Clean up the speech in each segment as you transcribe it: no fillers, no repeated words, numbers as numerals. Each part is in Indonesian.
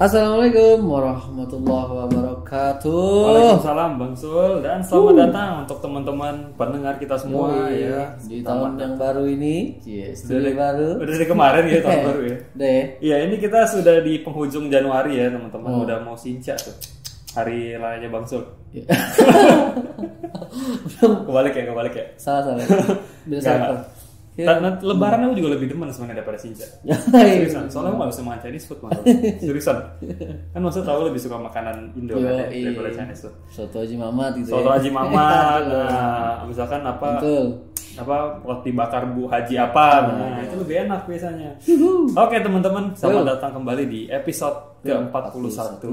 Assalamualaikum warahmatullahi wabarakatuh. Waalaikumsalam Bang Sul, dan selamat datang untuk teman-teman pendengar kita semua ya. Di tahun yang baru ini, Udah baru. Udah dari kemarin ya tahun baru ya. Deh. Iya, ini kita sudah di penghujung Januari ya teman-teman. Udah mau Sinca tuh. Hari rayanya Bang Sul. Kebalik ya. Salah. Biasa apa? Lebaran aku juga lebih demen sebenarnya daripada Sinca. Seriusan, soalnya aku gak bisa makan Chinese food malah. Seriusan. Kan maksud tahu lebih suka makanan Indo kan ya, daripada Chinese food. Soto Haji Mamat gitu Soto ya. Haji Mamat, nah, misalkan Betul. roti bakar Bu Haji apa, nah itu lebih enak biasanya. Oke teman-teman, selamat datang kembali di episode ke-41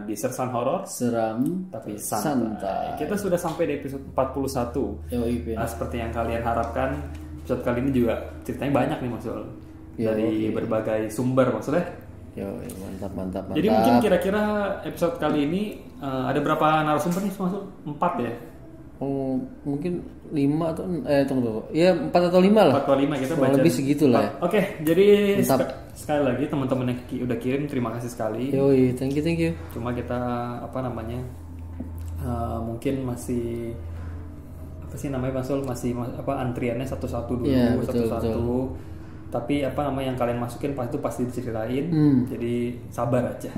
di Sersan Horor Seram tapi santai. Kita sudah sampai di episode 41. Seperti yang kalian harapkan, episode kali ini juga ceritanya banyak nih Mas Ul. Dari berbagai sumber maksudnya. Mantap. Jadi mungkin kira-kira episode kali ini ada berapa narasumber nih Mas Ul? 4 ya? Mungkin 5 atau tunggu. Ya 4 atau 5 lah. 4 atau 5 kita baca. Lebih segitu lah ya. Oke, jadi sekali lagi teman-teman yang udah kirim terima kasih sekali. Thank you. Cuma kita mungkin masih Mas Sul, masih antriannya satu-satu dulu, betul. Tapi yang kalian masukin pasti diceritain. Jadi sabar aja.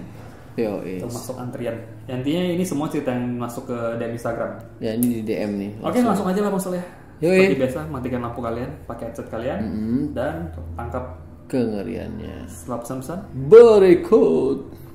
Termasuk antrian. Intinya ini semua cerita yang masuk ke DM Instagram. Ya ini di DM nih. Oke, langsung aja lah Mas Sul ya. Seperti biasa, matikan lampu kalian, pakai headset kalian, dan tangkap kengeriannya. Selap samsan berikut.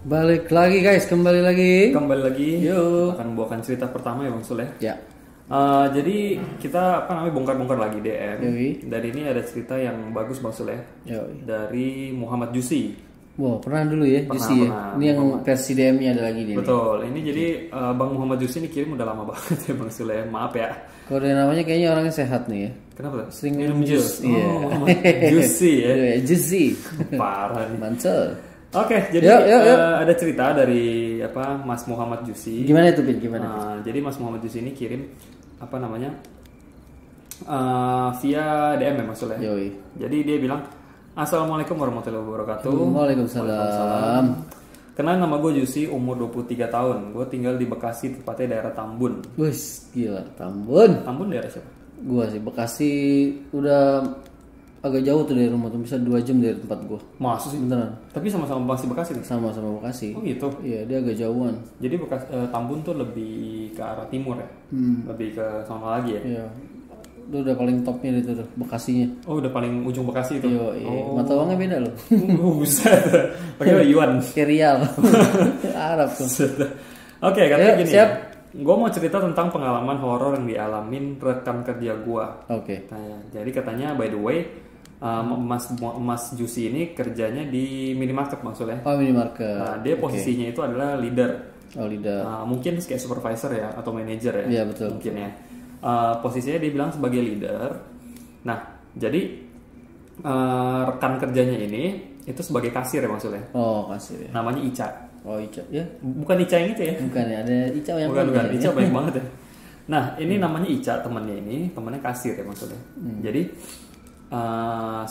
Balik lagi guys, kembali lagi. Yuk. Akan membawakan cerita pertama ya Bang Sul ya. Jadi kita bongkar-bongkar lagi DM. Dari ini ada cerita yang bagus Bang Sul ya. Dari Muhammad Jusi. Wow, pernah dulu ya Jusi ya. Ini yang versi DM-nya ada lagi nih. Betul. Ini jadi Bang Muhammad Jusi ini kirim udah lama banget ya Bang Sul ya. Maaf ya. Kalau dari namanya kayaknya orangnya sehat nih ya. Kenapa? Sering minum jus. Muhammad Jusi ya. Jusi. Parah nih. Mantap. Oke, jadi ada cerita dari Mas Muhammad Jusi. Gimana itu, Pin? Jadi Mas Muhammad Jusi ini kirim via DM ya maksudnya. Jadi dia bilang, Assalamualaikum warahmatullahi wabarakatuh. Waalaikumsalam. Kenal, nama gue Jusi, umur 23 tahun. Gue tinggal di Bekasi, tepatnya daerah Tambun. Wih, gila, Tambun. Tambun daerah siapa? Gue sih Bekasi udah agak jauh tuh dari rumah tuh, bisa 2 jam dari tempat gua. Masa sih? Beneran. Tapi sama-sama Bekasi tuh? Sama-sama Bekasi. Oh gitu? Iya, dia agak jauhan. Jadi Tambun tuh lebih ke arah timur ya? Lebih ke sana lagi ya? Iya. Itu udah paling topnya itu tuh, Bekasinya. Oh, udah paling ujung Bekasi itu? Iya. Mata uangnya beda loh. Buset. Pakai yuan? Kayak Rial. Arab tuh. Oke, katanya gini. Siap. Gue mau cerita tentang pengalaman horor yang dialamin rekan kerja gue. Oke. Nah, jadi katanya by the way, Mas Jusi ini kerjanya di minimarket maksudnya. Oh, minimarket. Nah, dia posisinya itu adalah leader. Oh, leader. Mungkin kayak supervisor ya atau manager ya. Iya, betul. Mungkin ya. Posisinya dia bilang sebagai leader. Nah, jadi rekan kerjanya ini itu sebagai kasir ya maksudnya. Oh, kasir ya. Namanya Ica. Oh, Ica. Ya. Bukan Ica yang itu ya. Bukan ya, ada Ica yang bukan. Ica banyak banget ya. Nah, ini namanya Ica, temannya kasir ya maksudnya. Jadi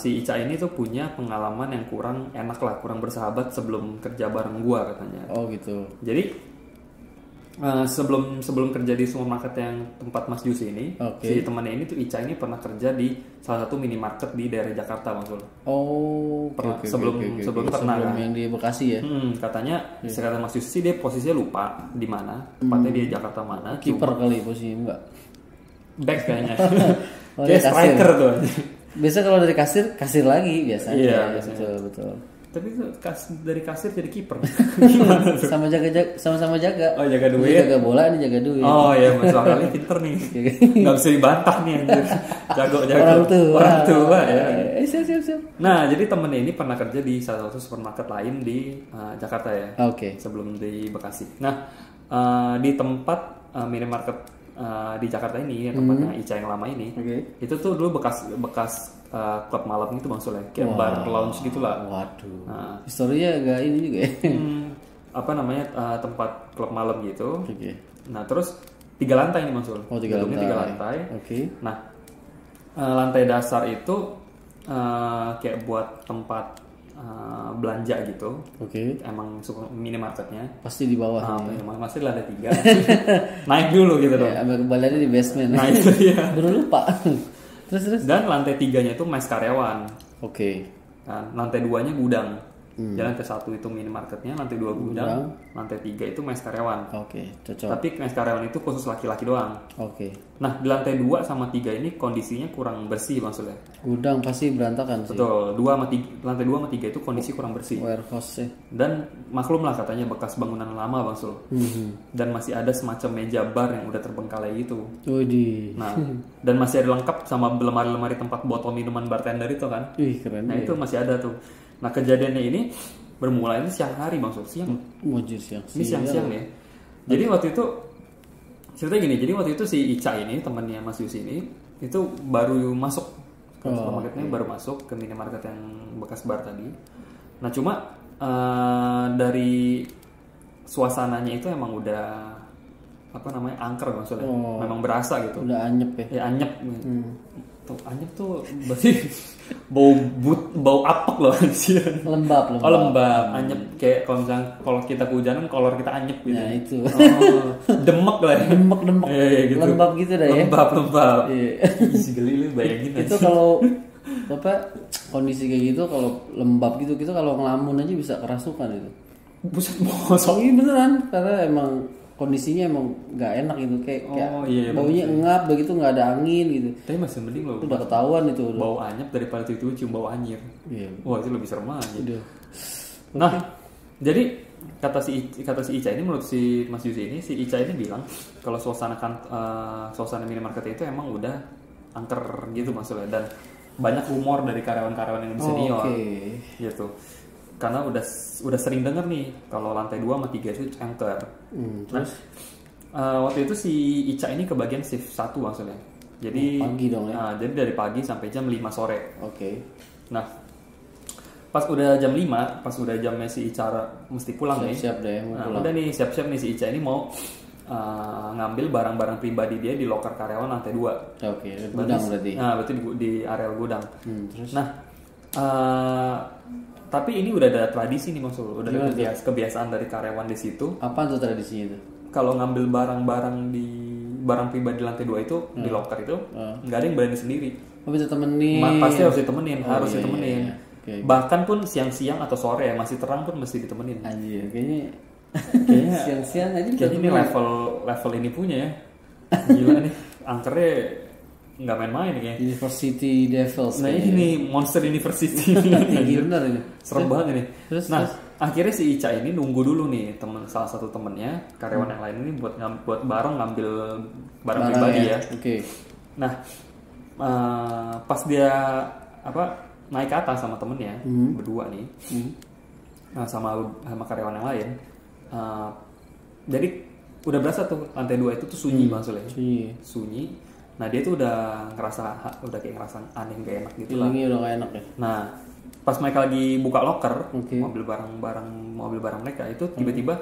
si Ica ini tuh punya pengalaman yang kurang enak lah, kurang bersahabat sebelum kerja bareng gua katanya. Oh gitu. Jadi sebelum kerja di supermarket yang tempat Mas Jusi ini, si temannya ini tuh Ica ini pernah kerja di salah satu minimarket di daerah Jakarta Mas Ul. Oh, pernah sebelum pernah kan? Yang di Bekasi ya. Katanya sekarang Mas Jusi dia posisinya lupa di mana, tempatnya di Jakarta mana. Kiper kali posisinya enggak. Back kayaknya. Kayak striker tuh. Biasa kalau dari kasir lagi biasanya. Iya, betul. Tapi dari kasir jadi kiper. Gimana tuh? Sama-sama jaga. Oh, jaga duit. Jaga bola, ini jaga duit. Oh iya, masalah kali pinter nih. Enggak bisa dibantah nih anjir. Jago. Orang tua ya. Siap. Nah, jadi temennya ini pernah kerja di salah satu supermarket lain di Jakarta ya. Oke. Sebelum di Bekasi. Nah, di tempat minimarket di Jakarta ini, yang tempatnya Ica yang lama ini, itu tuh dulu bekas klub malam itu Bang Sule, kayak bar lounge gitulah. Waduh. Nah, historinya agak ini juga ya. Apa namanya tempat klub malam gitu. Oke. Nah terus 3 lantai nih Bang Sul. Oh 3 lantai. 3 lantai. Oke. Nah lantai dasar itu kayak buat tempat belanja gitu. Oke. Emang suka minimarketnya. Pasti di bawah. Masih di lantai 3. Naik dulu gitu dong. Ambil kembaliannya di basement. Nah itu dia. Baru lupa. terus. Dan lantai 3-nya itu mes karyawan. Oke. Nah, lantai 2-nya gudang. Jadi lantai 1 itu minimarketnya, lantai 2 gudang, lantai 3 itu mes karyawan. Oke, cocok. Tapi mes karyawan itu khusus laki-laki doang. Oke. Nah, di lantai 2 sama 3 ini kondisinya kurang bersih maksudnya. Gudang pasti berantakan sih. Betul, lantai 2 sama 3 itu kondisi kurang bersih. Warehouse ya. Dan maklum lah katanya bekas bangunan lama Bang Sul. Dan masih ada semacam meja bar yang udah terbengkalai gitu. Nah, dan masih ada lengkap sama lemari-lemari tempat botol minuman bartender itu kan. Keren. Nah, itu masih ada tuh. Nah kejadiannya ini bermula ini siang hari Bang Sul, siang. Ini siang-siang ya. Jadi waktu itu ceritanya gini, jadi waktu itu si Ica ini temannya Mas Yus ini itu baru masuk ke supermarketnya, baru masuk ke minimarket yang bekas bar tadi. Nah cuma dari suasananya itu emang udah angker Bang Sul. Memang berasa gitu. Udah anyep ya. Ya anyep. Tuh anyep tuh berarti bau apek loh sih. Lembab. Oh lembab, anyep kayak kalau kita kehujanan kolor kita anyep gitu. Nah itu. Demek lah ya. Demek. Gitu. Lembab gitu dah ya. Lembab. Iya. Geli lu bayangin. Itu kalau kondisi kayak gitu kalau lembab gitu kalau ngelamun aja bisa kerasukan itu. Buset bosok. Ini beneran karena emang kondisinya emang nggak enak gitu kayak baunya engap begitu, nggak ada angin gitu. Tapi masih mending loh. Udah ketahuan itu. Bau anyep daripada itu cium bau anyir. Iya. Wah itu lebih serem aja. Nah jadi kata si Ica ini menurut si Mas Yusi ini, si Ica ini bilang kalau suasana minimarket itu emang udah angker gitu maksudnya, dan banyak rumor dari karyawan-karyawan yang lebih senior gitu. Karena udah sering denger nih kalau lantai 2 sama 3 itu angker. Terus waktu itu si Ica ini kebagian shift 1 maksudnya. Jadi pagi dong ya. Jadi dari pagi sampai jam 5 sore. Oke. Nah, pas udah jam 5, pas udah jamnya si Ica mesti pulang siap deh, mau pulang. Udah nih siap-siap nih si Ica ini mau ngambil barang-barang pribadi dia di loker karyawan lantai 2. Oke, gudang berarti. Nah, berarti di area gudang. Terus? Nah, tapi ini udah ada tradisi nih maksud, udah ada kebiasaan dari karyawan di situ. Apa tuh tradisinya itu? Kalau ngambil barang pribadi lantai 2 itu di loker itu nggak ada yang berani sendiri. Bisa temenin. Pasti harus ditemenin, ditemenin. Iya. Okay. Bahkan pun siang-siang atau sore ya masih terang pun mesti ditemenin. Anjir, kayaknya siang-siang aja. Kayaknya ini level ini punya ya. Gila nih, angkernya nggak main-main kayaknya. University Devils. Nah ini Monster University. Bener ini. Serem banget ini. Terus, akhirnya si Ica ini nunggu dulu nih salah satu temennya karyawan yang lain ini buat bareng ngambil barang pribadi ya. Oke. Nah pas dia naik ke atas sama temennya berdua nih, nah sama karyawan yang lain, jadi udah berasa tuh lantai 2 itu tuh sunyi maksudnya. Sunyi. Nah dia tuh udah kayak ngerasa aneh gak enak gitu lah. Feelingnya udah gak enak ya. Nah pas mereka lagi buka loker, mobil barang mereka itu tiba-tiba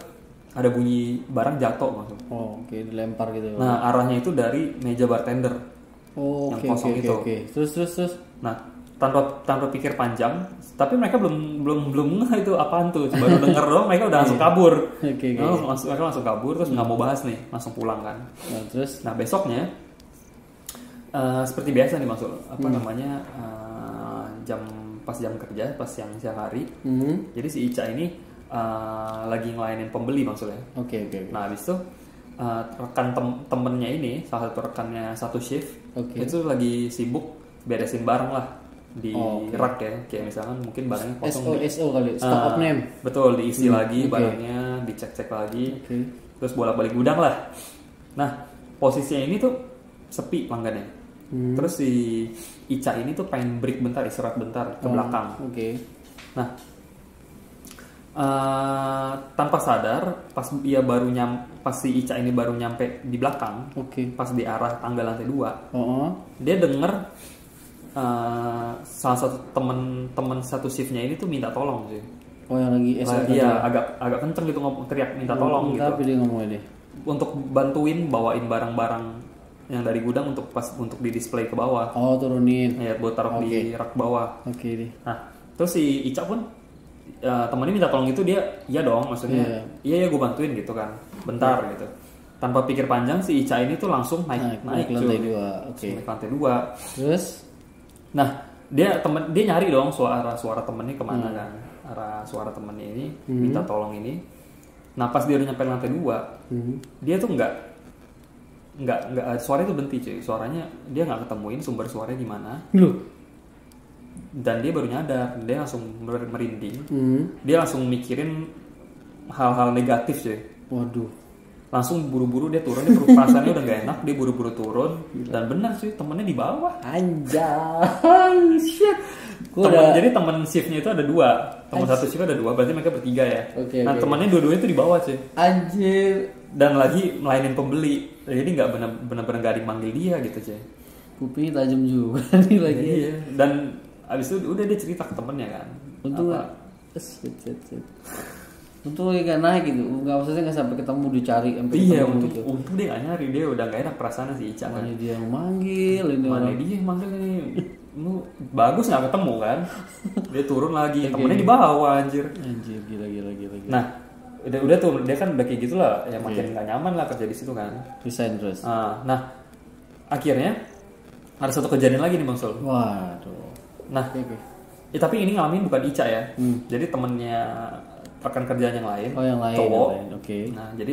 ada bunyi barang jatuh maksudnya. Oke, dilempar gitu. Nah arahnya itu dari meja bartender yang kosong itu. Terus. Nah tanpa pikir panjang, tapi mereka belum ngeh itu apaan tuh, baru denger doang mereka udah langsung kabur. Mereka langsung kabur terus nggak mau bahas nih, langsung pulang kan. Nah besoknya seperti biasa nih maksud pas jam kerja, pas siang hari. Jadi si Ica ini lagi ngelayanin pembeli maksudnya. Oke. Nah habis itu rekan temennya ini, salah satu rekannya satu shift, itu lagi sibuk beresin barang lah di rak ya, kayak misalkan mungkin barangnya kosong. SO kali, stock of name. Betul, diisi lagi barangnya, dicek-cek lagi, terus bolak-balik gudang lah. Nah posisinya ini tuh sepi pelanggannya. Terus si Ica ini tuh pengen break bentar, istirahat bentar ke belakang. Nah Tanpa sadar pas si Ica ini baru nyampe di belakang, pas di arah tangga lantai 2, dia denger salah satu temen satu shiftnya ini tuh minta tolong sih. Oh yang lagi iya, agak kenceng gitu teriak minta tolong gitu. Tapi dia ngomongnya deh untuk bantuin bawain barang-barang yang dari gudang untuk di display ke bawah. Oh, turunin. Ya, buat taruh di rak bawah. Oke deh. Nah, terus si Ica pun temennya minta tolong itu, dia iya dong, maksudnya iya gue bantuin gitu kan, bentar gitu. Tanpa pikir panjang si Ica ini tuh langsung naik lantai 2. Naik lantai 2. Terus nah dia nyari dong suara temennya kemana kan, arah suara temennya ini minta tolong ini. Nah pas dia udah nyampe lantai 2, dia tuh nggak suara itu berhenti cuy, suaranya dia nggak ketemuin sumber suaranya di mana. Dan dia baru nyadar, dia langsung merinding. Dia langsung mikirin hal-hal negatif cuy. Waduh. Langsung buru-buru dia turun, dia perasaannya udah gak enak, dia buru-buru turun. Dan benar cuy, temennya di bawah. Anjay. Shit. Jadi temen shiftnya itu ada 2. Temen satu shift ada 2, berarti mereka bertiga ya. Nah temennya dua-duanya itu di bawah cuy. Anjir. Dan lagi melayani pembeli, jadi nggak benar-benar gak dipanggil dia gitu cuy. Kupingnya tajam juga nih lagi. Iya. Dan abis itu udah dia cerita ke temennya kan. Untung untung dia gak naik gitu, nggak maksudnya nggak sampai ketemu dicari sampai ketemu gitu. Untung dia nggak nyari, dia udah nggak enak perasaannya si Ica kan. Dia yang manggil ini mana dia yang manggil ini. Lu bagus nggak ketemu kan? Dia turun lagi, temennya di bawah anjir. Gila. Nah udah tuh dia kan udah kayak gitulah, ya makin nggak nyaman lah kerja di situ kan. Resign terus. Nah akhirnya ada satu kejadian lagi nih Bang Sol. Waduh. Nah tapi ini ngalamin bukan Ica ya. Jadi temennya rekan kerjaan yang lain. Oh yang lain. Cowok. Oke. Nah jadi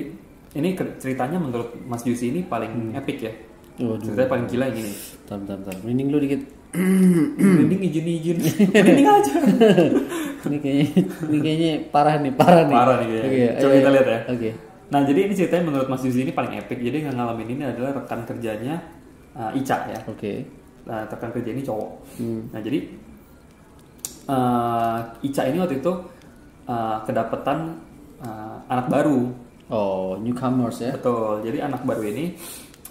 ini ceritanya menurut Mas Juicy ini paling epic ya. Ceritanya paling gila yang ini. Bentar. Merinding lu dikit. Merinding izin. Merinding aja. Ini kayaknya parah nih kayaknya. Okay, coba kita lihat ya. Oke. Nah jadi ini ceritanya menurut Mas Juicy ini paling epic. Jadi yang ngalamin ini adalah rekan kerjanya Ica ya. Oke. Nah rekan kerja ini cowok. Nah jadi Ica ini waktu itu kedapetan anak baru. Oh, newcomers ya. Betul. Jadi anak baru ini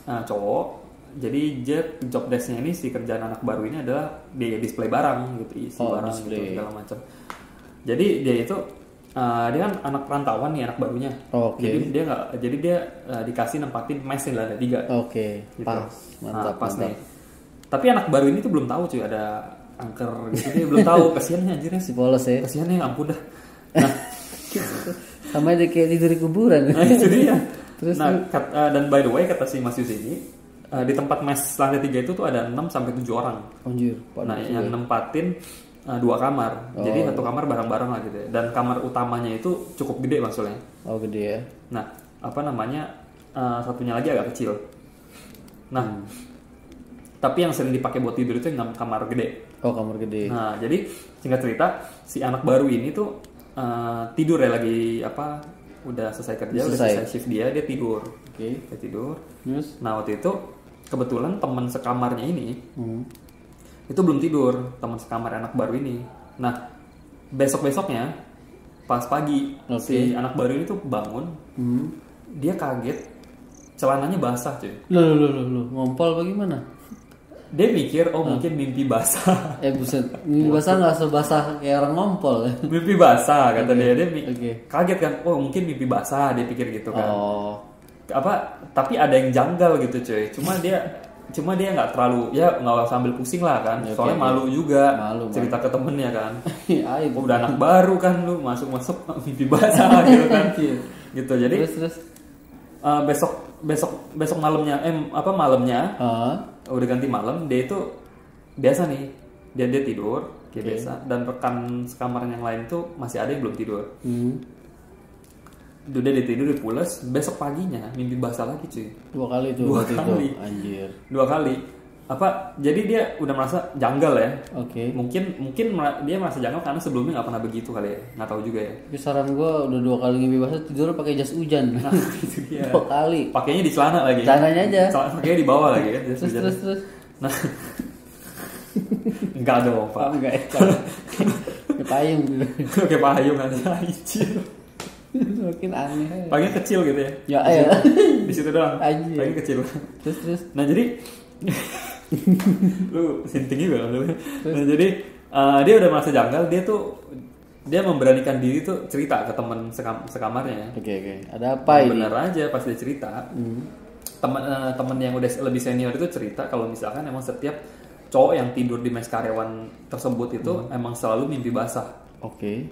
cowok. Jadi job desk-nya ini si kerjaan anak baru ini adalah dia display barang gitu, isi barang display. gitu segala macam. Jadi dia itu dia kan anak perantauan nih anak barunya. Jadi dia dikasih nempatin mes di lantai 3. Oke. Gitu. Mantap. Nih. Tapi anak baru ini tuh belum tahu cuy ada angker gitu, dia belum tahu. Kasiannya anjirnya si polos ya. Kasiannya ampun dah. Nah, sama aja kayak tidur di kuburan. Nah itu dia. Terus dan by the way kata si Mas Yus ini di tempat mes lantai 3 itu tuh ada 6 sampai 7 orang. Anjir. Nah yang nempatin 2 kamar. Jadi satu kamar bareng-bareng lah gitu ya. Dan kamar utamanya itu cukup gede maksudnya. Oh gede ya. Nah satunya lagi agak kecil. Nah tapi yang sering dipakai buat tidur itu yang kamar gede. Oh kamar gede. Nah jadi singkat cerita si anak baru ini tuh tidur ya lagi udah selesai kerja, udah selesai shift dia tidur. Dia tidur. Yes. Nah waktu itu kebetulan teman sekamarnya ini itu belum tidur, teman sekamar anak baru ini. Nah besoknya pas pagi si anak baru ini tuh bangun, dia kaget celananya basah cuy. Loh, ngompol bagaimana? Dia mikir mungkin mimpi basah. Buset, mimpi basah nggak sebasah kayak orang ngompol. Mimpi basah kata dia kaget kan, mungkin mimpi basah, dia pikir gitu kan. Tapi ada yang janggal gitu cuy. Cuma dia nggak terlalu nggak sambil pusing lah kan. Soalnya malu juga cerita ke temennya kan. Udah anak baru kan lu masuk mimpi basah gitu kan. Gitu jadi terus besok malamnya udah ganti malam, dia itu biasa nih dia tidur kayak biasa, dan rekan sekamar yang lain tuh masih ada yang belum tidur. Udah dia tidur, dia pulas, besok paginya mimpi basah lagi cuy. 2 kali tuh. 2 kali. Anjir. 2 kali. Jadi dia udah merasa janggal ya. Mungkin dia merasa janggal karena sebelumnya nggak pernah begitu kali ya, nggak tahu juga ya. Tapi saran gue udah 2 kali mimpi basah tidur pakai jas hujan. Nah, itu dia. 2 kali. Pakainya di celana lagi. Celananya aja. Pakainya di bawah lagi kan. Terus. Nah, enggak dong Pak. Enggak. pakai payung gitu. Pakai payung ada anjir. Makin aneh. Payungnya kecil gitu ya. Ya ya. Di situ doang. Anjir. Payungnya kecil. Terus. Nah jadi lu sinting juga kan. Nah jadi dia udah merasa janggal, dia memberanikan diri tuh cerita ke teman sekamarnya. Oke. Ada apa ini? Bener aja pas dia cerita. Teman yang udah lebih senior itu cerita kalau misalkan emang setiap cowok yang tidur di mes karyawan tersebut itu emang selalu mimpi basah. Oke.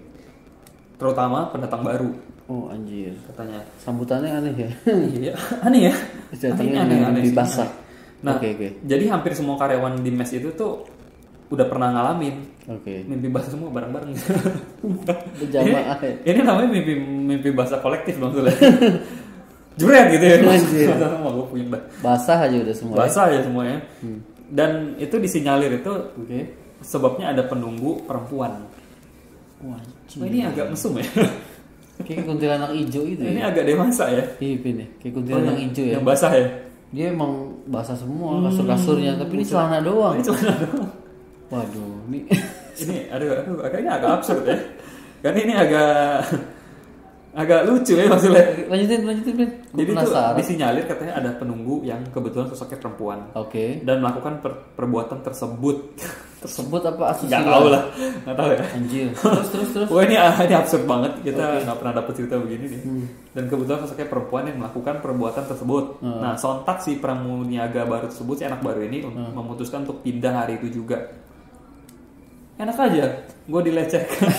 Terutama pendatang baru. Oh anjir. Katanya. Sambutannya aneh ya. Iya, aneh ya. Aneh mimpi basah. Nah, jadi hampir semua karyawan di mes itu tuh udah pernah ngalamin. Mimpi basah semua bareng-bareng. Berjamaah. Ini namanya mimpi basah kolektif maksudnya. Jret gitu ya. Sama gue punya basah aja udah semua. Basah ya semuanya. Dan itu disinyalir itu sebabnya ada penunggu perempuan. Wah, ini agak mesum ya. Kayak kuntilanak hijau itu ya. Ini agak dewasa ya. Iya nih, kayak kuntilanak hijau ya. Yang basah ya. Dia emang basah semua kasur-kasurnya, tapi ini celana doang. Ini celana doang. Waduh, ini agaknya agak absurd ya. Karena ini agak lucu ya maksudnya. Lanjutin, jadi itu disinyalir katanya ada penunggu yang kebetulan sosoknya perempuan. Dan melakukan perbuatan tersebut. Tersebut apa asusila? Nggak tahu ya. Anjir. Terus. Wah ini absurd banget. Kita nggak pernah dapet cerita begini nih. Dan kebetulan sosoknya perempuan yang melakukan perbuatan tersebut. Nah sontak si pramuniaga baru tersebut, si anak baru ini memutuskan untuk pindah hari itu juga. Enak aja, gue dilecehkan.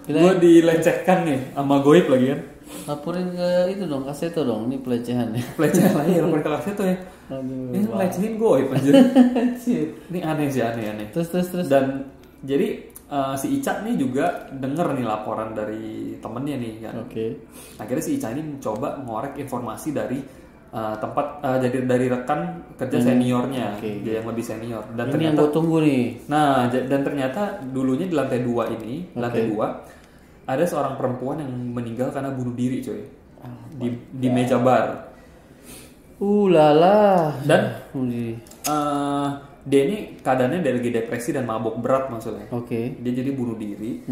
Gue dilecehkan nih sama goib lagi kan. Laporin ke itu dong, Kaseto dong, ini pelecehan ya. Pelecehan lagi, laporin ke Kaseto ya. Ini ngelecehin goib anjir. Ini aneh sih, aneh. Terus. Dan jadi si Ica nih juga denger nih laporan dari temennya nih kan. Akhirnya si Ica ini mencoba ngorek informasi dari dari rekan kerja seniornya, dia yang lebih senior. Dan ini ternyata yang gue tunggu nih. Nah, dan ternyata dulunya di lantai 2 ini, lantai 2 ada seorang perempuan yang meninggal karena bunuh diri, coy. Di meja bar. Lala. Dan dia ini keadaannya lagi depresi dan mabuk berat maksudnya. Dia jadi bunuh diri.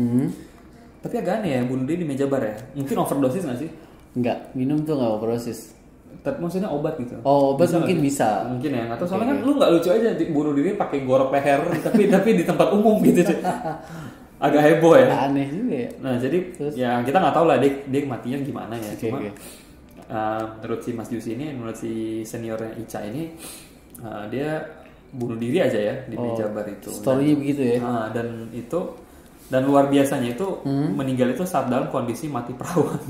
Tapi agak aneh ya, bunuh diri di meja bar ya. Mungkin overdosis nggak sih? Enggak, minum tuh nggak overdosis. Maksudnya obat gitu. Obat mungkin bisa. Mungkin ya. Atau soalnya kan lu nggak lucu aja bunuh diri pakai gorok leher tapi di tempat umum gitu. Agak heboh ya. Aneh juga ya. Nah jadi ya kita nggak tahu lah dia matinya gimana ya. Cuma menurut si Mas Jusi ini, menurut si seniornya Ica ini, dia bunuh diri aja ya di meja bar itu. Story-nya begitu ya. Dan luar biasanya itu meninggal itu saat dalam kondisi mati perawan.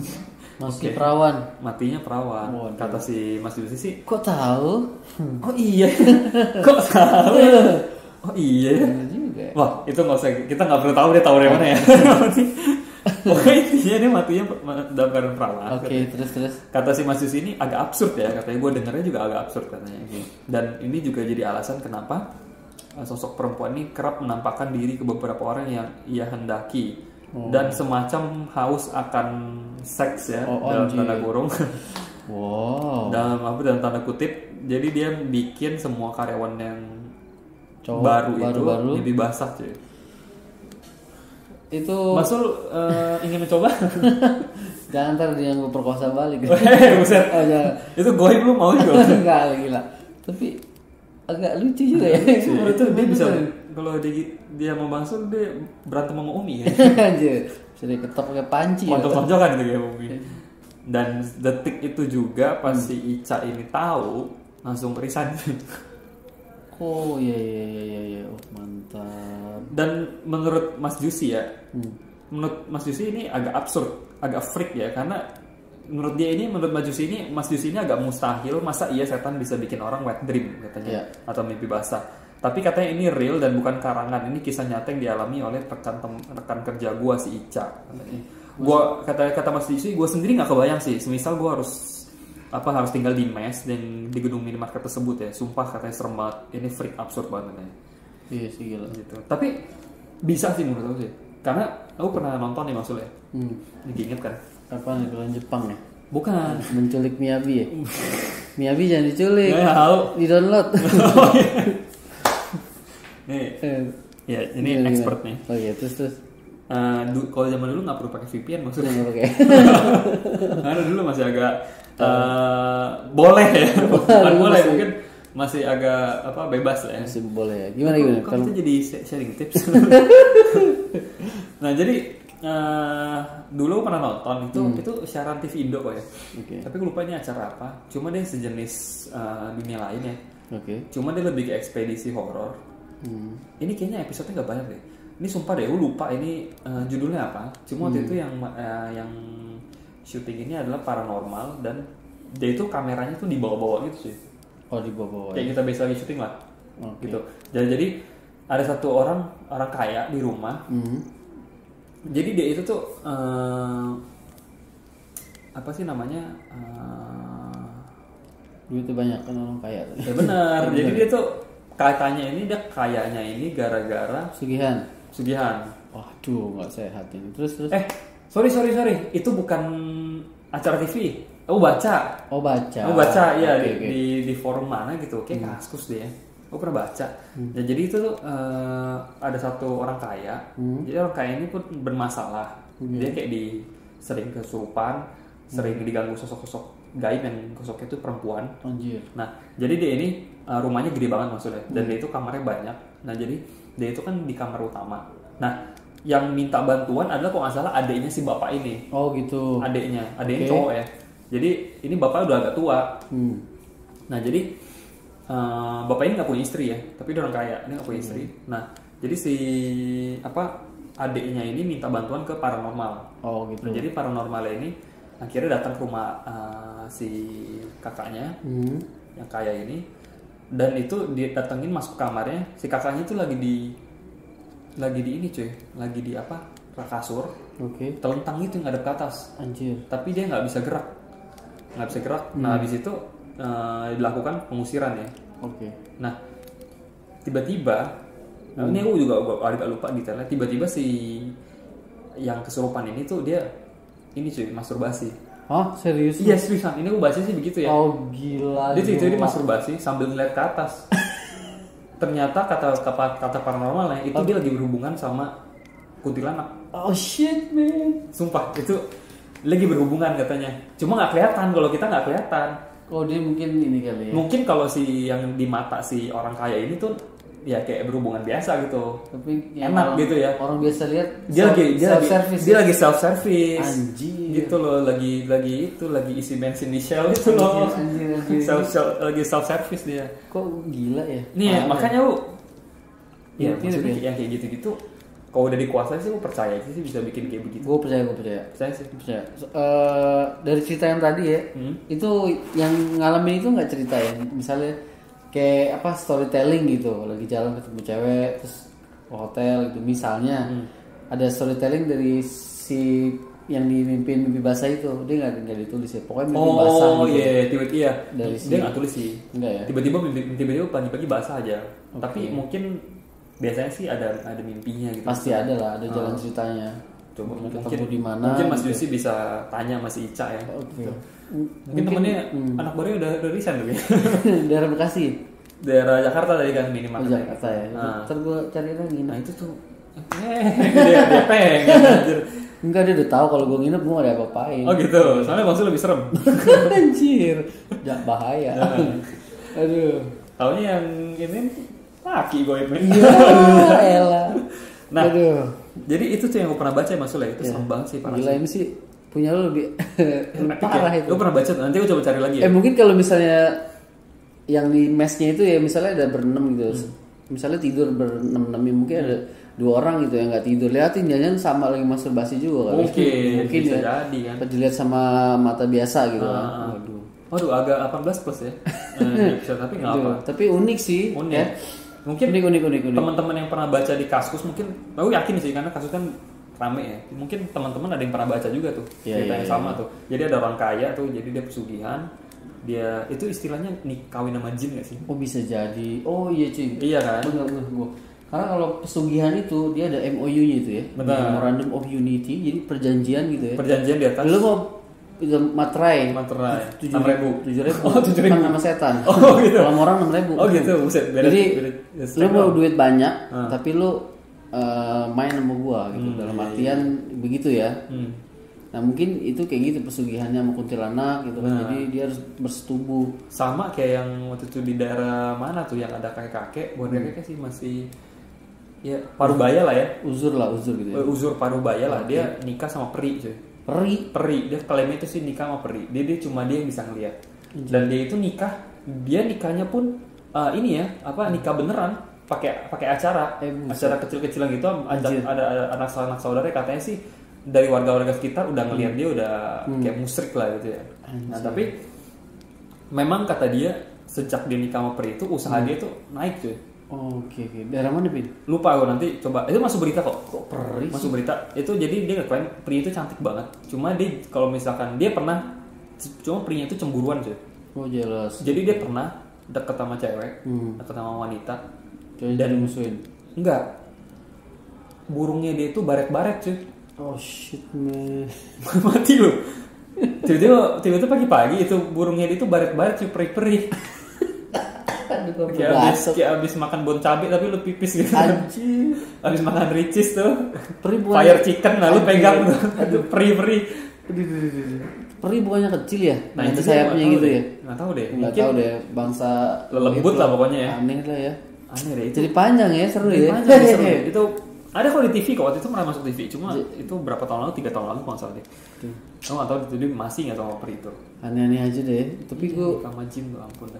Perawan. Matinya perawan. Kata si Mas Jusi sih. Kok tahu? Oh iya. Kok tahu? Oh iya. Wah itu nggak usah, kita nggak perlu tahu dia tahu dari mana ya. Pokoknya intinya dia matinya dalam keadaan perawan. Terus. Kata si Mas Yus ini agak absurd ya, katanya gue dengarnya juga agak absurd katanya. Dan ini juga jadi alasan kenapa sosok perempuan ini kerap menampakkan diri ke beberapa orang yang ia hendaki dan semacam haus akan seks ya dalam tanda kurung. Dalam tanda kutip. Jadi dia bikin semua karyawan yang baru itu lebih basah cuy. Itu Masul ingin mencoba? Jangan ntar dia yang perkosa balik. Buset. Itu goib lu mau juga? Enggak, gila. Tapi agak lucu juga ya. Itu dia bisa kalau dia mau Masul dia berantem sama Umi ya. Anjir. Bisa diketok pakai panci. Tonton-tontokan gitu kayak Umi. Dan detik itu juga pas si Ica ini tahu langsung resign. Oh iya. Oh, mantap. Dan menurut Mas Jusi ya, menurut Mas Jusi ini agak absurd, agak freak ya, karena menurut Mas Jusi ini agak mustahil, masa iya setan bisa bikin orang wet dream katanya, atau mimpi basah. Tapi katanya ini real dan bukan karangan, ini kisah nyata yang dialami oleh rekan kerja gua si Ica. Gua kata Mas Jusi, gua sendiri nggak kebayang sih, semisal gua harus tinggal di mes dan di gedung minimarket tersebut ya, sumpah katanya serem banget, ini freak absurd banget katanya. Iya sih gila gitu. Tapi bisa sih menurut aku sih, karena aku pernah nonton nih maksudnya. Diinget kan? Apa nih film Jepang ya? Bukan. Menculik Miyabi ya? Miyabi jangan diculik. Di download. Nih. Ya ini expert nih. Terus. Kalau zaman dulu nggak perlu pakai VPN maksudnya. Oke. Karena dulu masih agak boleh ya, bukan boleh mungkin masih agak bebas lah ya. Masih boleh. Gimana? Kalau kita jadi sharing tips. Nah jadi dulu pernah nonton itu siaran TV Indo kok ya. Okay. Tapi gue lupa ini acara apa. Cuma dia sejenis dunia lain ya. Okay. Cuma dia lebih ke ekspedisi horor. Ini kayaknya episode-nya nggak banyak deh. Ini sumpah deh, gue lupa ini judulnya apa. Cuma waktu itu yang syuting ini adalah paranormal dan dia itu kameranya tuh dibawa-bawa gitu sih. Oh, dibawa-bawa. Kayak kita biasa lagi syuting lah. Okay. Gitu. Jadi ada satu orang kaya di rumah. Jadi dia itu tuh apa sih namanya? Duitnya banyak kan orang kaya. Ya benar. Jadi dia tuh katanya dia kayanya ini gara-gara Sugihan. Waduh, nggak sehat ini. Terus. Sorry. Itu bukan acara TV. Baca, ya. Okay. Di forum mana gitu. Kayak Kaskus deh. Gue pernah baca. Ya, jadi itu tuh ada satu orang kaya. Jadi orang kaya ini pun bermasalah. Dia kayak sering kesurupan, sering diganggu sosok-sosok gaib yang sosoknya itu perempuan. Anjir. Nah, jadi dia ini rumahnya gede banget maksudnya. Dan dia itu kamarnya banyak. Nah, jadi dia itu kan di kamar utama. Nah, yang minta bantuan adalah kok nggak salah adiknya si bapak ini. Oh gitu. Adiknya cowok ya. Jadi ini bapaknya udah agak tua. Nah, jadi bapak ini nggak punya istri ya, tapi dia orang kaya, dia nggak punya istri. Nah, jadi si adiknya ini minta bantuan ke paranormal. Oh gitu. Nah, jadi paranormalnya ini akhirnya datang ke rumah si kakaknya yang kaya ini, dan itu dia datengin masuk kamarnya. Si kakaknya itu lagi di ini cuy, lagi di kasur. Oke. Telentang itu ngadep ke atas. Anjir. Tapi dia nggak bisa gerak. Nah, habis itu dilakukan pengusiran ya. Oke. Nah, tiba-tiba ini aku juga agak lupa detailnya. Tiba-tiba si yang kesurupan ini tuh dia ini cuy, masturbasi. Hah? Serius? Iya, seriusan. Ini aku baca sih begitu ya. Oh, gila. Dia masturbasi sambil ngeliat ke atas. Ternyata kata paranormalnya itu dia lagi berhubungan sama kuntilanak. Oh shit, man. Sumpah, itu lagi berhubungan katanya. Cuma nggak kelihatan, kalau kita nggak kelihatan. Oh, dia mungkin ini kali ya. Mungkin kalau si yang di mata si orang kaya ini tuh ya kayak berhubungan biasa gitu. Tapi enak gitu ya. Orang biasa lihat dia lagi self service. Anjir. Gitu loh, lagi isi bensin di Shell itu loh. Anjir. Lagi self service dia. Kok gila ya? Nih, makanya lu ya maksudnya yang kayak gitu-gitu kalau udah dikuasai sih gue percaya sih bisa bikin kayak begitu. Gue percaya. Percaya sih. Dari cerita yang tadi ya, itu yang ngalamin itu nggak cerita ya, misalnya kayak storytelling gitu, lagi jalan ketemu cewek terus ke hotel gitu misalnya, ada storytelling dari si yang mimpi basah itu, dia nggak ditulis ya, pokoknya mimpi basah gitu. Tiba-tiba dia nggak tulis sih. Enggak ya? Tiba-tiba pagi-pagi basah aja. Okay. Tapi mungkin biasanya sih ada mimpinya gitu. Pasti ada lah, ada jalan ceritanya. Coba ketemu di mana? Mungkin Mas Yusi bisa tanya Mas Ica ya. Oke. Mungkin temennya anak barunya udah resign tuh ya. Daerah Bekasi. Daerah Jakarta tadi kan minimal. Jakarta ya. Ntar gue cari lagi. Nah itu tuh. Dia pengen. Enggak, dia udah tahu kalau gue nginep gue gak ada apa-apain. Oh gitu. Soalnya maksudnya lebih serem. Anjir. Bahaya. Aduh. Taunya yang ini laki gue itu. Iya, elah. Nah, jadi itu tuh yang gue pernah baca ya Mas Sule, itu serem banget sih. Gila, ini sih punya lo lebih parah itu. Gue pernah baca, nanti gue coba cari lagi ya. Mungkin kalau misalnya yang di mesnya itu ya misalnya ada berenam gitu. Misalnya tidur berenam, mungkin ada 2 orang gitu yang nggak tidur. Liatin jangan sama lagi masturbasi juga kan. Mungkin bisa ya, jadi kan. Dilihat sama mata biasa gitu kan. Waduh, agak 18 plus ya. Tapi nggak apa. Tapi unik sih. Unik ya. Mungkin unik. Teman-teman yang pernah baca di Kaskus mungkin, aku yakin sih karena kasus kan rame ya. Mungkin teman-teman ada yang pernah baca juga tuh cerita yang sama tuh. Jadi ada orang kaya tuh, jadi dia pesugihan. Dia itu istilahnya kawin sama jin nggak sih? Oh bisa jadi. Oh iya cuy. Iya kan. Benar. Karena kalau pesugihan itu dia ada MOU-nya itu ya. Memorandum of Unity, jadi perjanjian gitu ya. Perjanjian di atas. Lu mau materai 7.000 sama setan. Oh gitu. Kalau orang 6.000. Oh gitu, buset. Jadi lu mau duit banyak, tapi lu main sama gua gitu. Dalam artian begitu ya. Nah mungkin itu kayak gitu pesugihannya sama kuntilanak gitu kan. Jadi dia harus bersetubuh. Sama kayak yang waktu itu di daerah mana tuh yang ada kakek-kakek, bukan kakek sih masih ya Parubaya lah ya. Uzur gitu ya. Uzur Parubaya lah, dia nikah sama peri cuy. Peri, dia klaimnya itu sih nikah sama peri. Dia cuma dia yang bisa ngeliat. Dan dia itu nikahnya pun ini ya, nikah beneran pakai acara kecil-kecilan gitu. Ada anak saudara katanya sih dari warga-warga sekitar udah ngeliat dia udah kayak musrik lah gitu ya. Nah tapi memang kata dia sejak dia nikah sama peri itu usaha dia tuh naik cuy. Oke. Daerah mana Pin? Lupa gue nanti coba. Itu masuk berita kok. Kok peri? Masuk berita. Itu jadi dia ngeklaim peri itu cantik banget. Cuma dia kalau misalkan dia pernah cuma perinya itu cemburuan cuy. Oh jelas. Jadi dia pernah deket sama cewek, deket sama wanita. Dan musuhin? Enggak. Burungnya dia itu baret-baret cuy. Oh shit man. Mati lu. Tiba-tiba pagi-pagi itu burungnya dia itu baret-baret cuy, peri-peri. Kayak abis makan bon cabai tapi lu pipis gitu. Anjir. Abis makan ricis tuh. Bukannya... Fire chicken lah lu pegang tuh. Aduh peri-peri. Peri bukannya kecil ya? Nah itu sayapnya gitu ya? Nggak tahu deh. Nggak tahu deh bangsa lembut lah pokoknya ya. Aneh lah ya. Aneh deh itu. Jadi panjang ya, seru ya. Itu ada kalau di TV kok, waktu itu pernah masuk TV. Cuma itu berapa tahun lalu, 3 tahun lalu kalau nggak salah deh. Kamu nggak tahu itu masih nggak tahu peri itu. Aneh-aneh aja deh. Tapi gue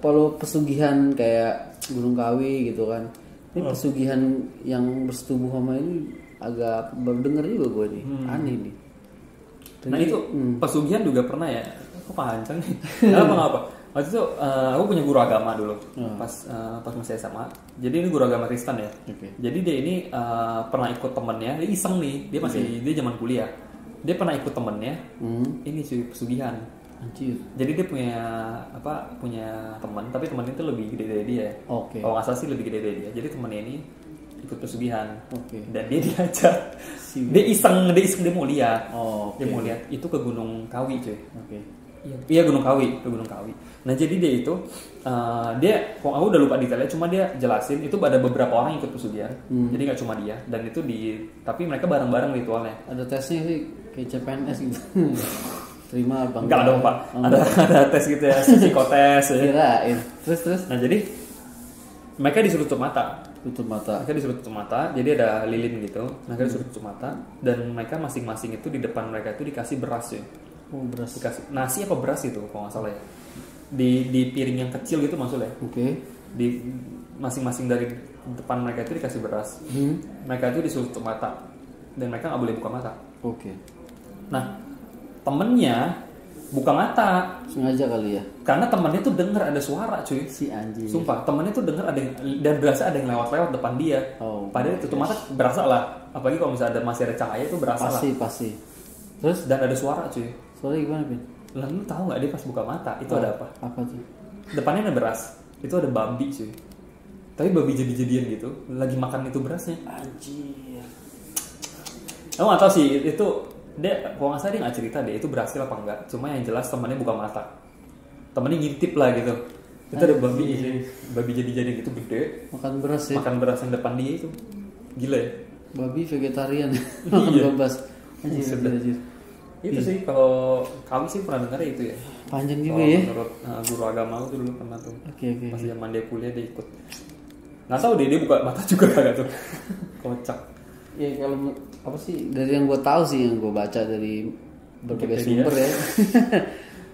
kalau pesugihan kayak Gunung Kawi gitu kan. Ini pesugihan yang bersetubuh sama ini agak baru denger juga gue nih. Aneh nih. Nah itu pesugihan juga pernah ya. Kok panjang nih? Apa? Waktu itu aku punya guru agama dulu pas masih SMA. Jadi ini guru agama Kristen ya. Jadi dia ini pernah ikut temennya. Dia iseng nih. Dia zaman kuliah. Dia pernah ikut temennya. Ini cuy pesugihan. Anjir. Jadi dia punya teman. Tapi temannya itu lebih gede dari dia. Kalau nggak salah sih lebih gede dari dia. Jadi temannya ini ikut pesugihan. Dan dia diajak. Dia iseng dia mau lihat. Dia mau lihat itu ke Gunung Kawi cuy. Iya Gunung Kawi, ke Gunung Kawi. Nah jadi dia itu aku udah lupa detailnya, cuma dia jelasin itu ada beberapa orang yang ikut pesugihan. Jadi nggak cuma dia, dan itu tapi mereka bareng-bareng ritualnya. Ada tesnya sih kayak CPNS gitu. Terima bang. Enggak dong pak. Ada tes gitu ya, psikotes. Kirain. Terus. Nah jadi mereka disuruh tutup mata. Mereka disuruh tutup mata. Jadi ada lilin gitu. Mereka disuruh tutup mata, dan mereka masing-masing itu di depan mereka itu dikasih beras ya. Beras. Dikasih nasi apa beras itu kalau nggak salah ya. Di piring yang kecil gitu maksudnya. Di masing-masing dari depan mereka itu dikasih beras. Mereka itu disuruh tutup mata, dan mereka nggak boleh buka mata. Nah temennya buka mata. Sengaja kali ya. Karena temennya tuh dengar ada suara cuy. Si anjing. Sumpah temennya tuh dengar dan berasa ada yang lewat depan dia. Padahal tutup mata berasa lah. Apalagi kalau misalnya masih ada cahaya itu berasa lah. Pasti. Terus dan ada suara cuy. Suara gimana Pin? Lah lu tahu nggak dia pas buka mata itu ada apa? Apa tuh? Depannya ada beras. Itu ada babi cuy. Tapi babi jadi-jadian gitu. Lagi makan itu berasnya. Anjir. Aku nggak tahu sih itu dia. Kalau nggak salah dia nggak cerita deh itu berhasil apa enggak. Cuma yang jelas temannya buka mata. Temannya ngintip lah gitu. Itu ada babi jadi-jadian gitu gede. Makan beras ya? Makan beras yang depan dia itu. Gila ya. Babi vegetarian. Makan beras. Anjir. Itu sih kalau kami sih pernah dengar itu ya. Panjang juga ya. Menurut guru agama aku dulu pernah tuh. Oke. Pas zaman dia kuliah dia ikut. Nggak tahu dia buka mata juga kagak tuh. Kocak. Ya kalau apa sih dari yang gue tahu sih yang gue baca dari berbagai sumber ya.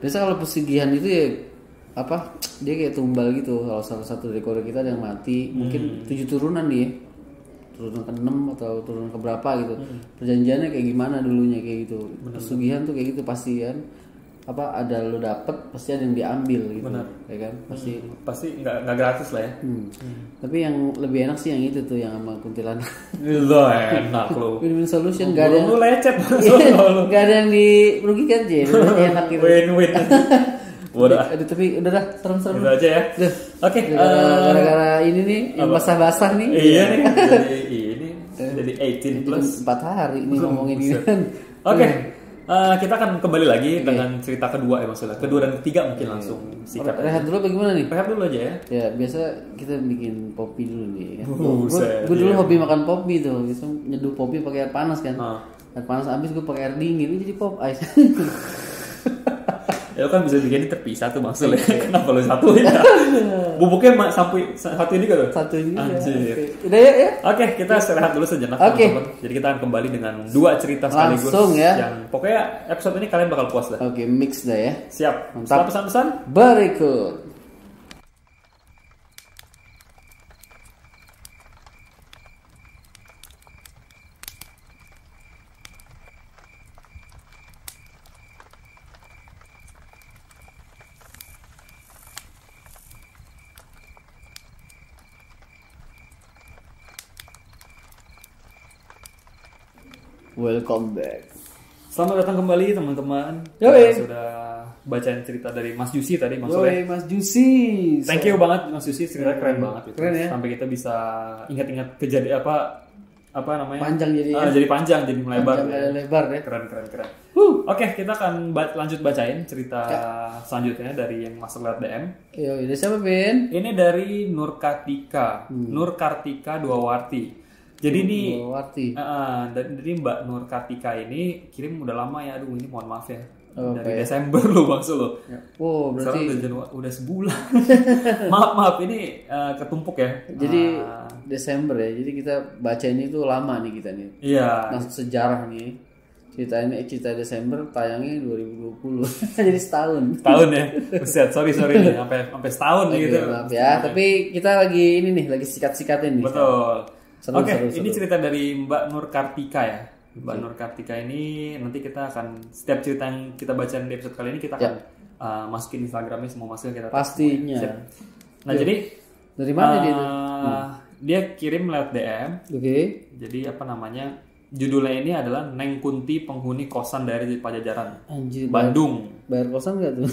Biasa kalau pesugihan itu ya dia kayak tumbal gitu. Kalau salah satu dari keluarga kita ada yang mati, mungkin 7 turunan dia. Turunan ke-6 atau turunan ke berapa gitu. Perjanjiannya kayak gimana dulunya kayak gitu. Pesugihan tuh kayak gitu pasti kan. Ada lo dapet pasti ada yang diambil gitu. Ya kan? Pasti nggak gratis lah ya. Tapi yang lebih enak sih yang itu tuh yang sama kuntilanak. Itu enak lo. Win-win solution enggak ada. Lu lecet. Enggak ada yang dirugikan aja. Enak gitu. Win-win. Tapi udah dah serem-serem. Itu aja ya. Oke. Gara-gara ini nih yang basah-basah nih. Iya nih. Jadi 18 plus 4 hari nih ngomongin ini. Oke. Kita akan kembali lagi dengan cerita kedua ya maksudnya. Kedua dan ketiga mungkin langsung sikat. Rehat dulu bagaimana nih? Rehat dulu aja ya. Ya biasa kita bikin kopi dulu nih. Buset, Gue dulu iya. hobi makan kopi tuh, biasa nyeduh kopi pakai air panas kan. Air panas habis gue pakai air dingin, ini jadi pop ice. Ya kan bisa bikin terpisah tuh maksudnya. Kenapa lu satu ya? Bubuknya sampai satu ini kan? Satu ini ya. Anjir. Oke. Udah ya? Oke, kita istirahat dulu sejenak Oke. teman-teman. Jadi kita akan kembali dengan 2 cerita sekaligus Langsung ya. yang pokoknya episode ini kalian bakal puas dah. Oke, mix dah ya. Siap. Mantap. Setelah pesan-pesan Berikut. Welcome back. Selamat datang kembali teman-teman. Yoi. Kita sudah bacain cerita dari Mas Jusi tadi maksudnya. Yoi, Mas Jusi. Thank you banget Mas Jusi, ceritanya keren banget gitu. Keren ya. Sampai kita bisa ingat-ingat kejadian apa namanya? Panjang jadi ya. Jadi panjang, jadi melebar. Panjang lebar ya. Keren. Oke, kita akan lanjut bacain cerita selanjutnya dari yang masuk lewat DM. Yo, ini siapa Ben? Ini dari Nur Kartika, Nur Kartika Dwawarti. Jadi ini Warti. dari Mbak Nur Kartika ini kirim udah lama ya. Aduh ini mohon maaf ya. Dari ya? Desember lo maksud lo. Oh, Sekarang berarti udah sebulan. maaf ini ketumpuk ya. jadi Desember ya. Jadi kita baca ini tuh lama nih kita nih. Iya. Masuk sejarah nih. Cerita Desember tayangnya 2020. Jadi setahun. Tahun ya. Buset, sorry nih sampai setahun Oke, gitu. maaf ya, tapi kita lagi ini nih, lagi sikat-sikatin nih. Betul. Seru, Oke, seru. ini cerita dari Mbak Nur Kartika ya. Mbak Nur Kartika ini nanti kita akan setiap cerita yang kita bacain di episode kali ini kita akan masukin Instagramnya semua masukin kita. Pastinya. Siap. Nah jadi Dari mana dia? dia kirim lewat DM. Oke. Jadi apa namanya? Judulnya ini adalah Neng Kunti penghuni kosan dari Pajajaran, Anjir. Bandung. Bayar kosan nggak tuh?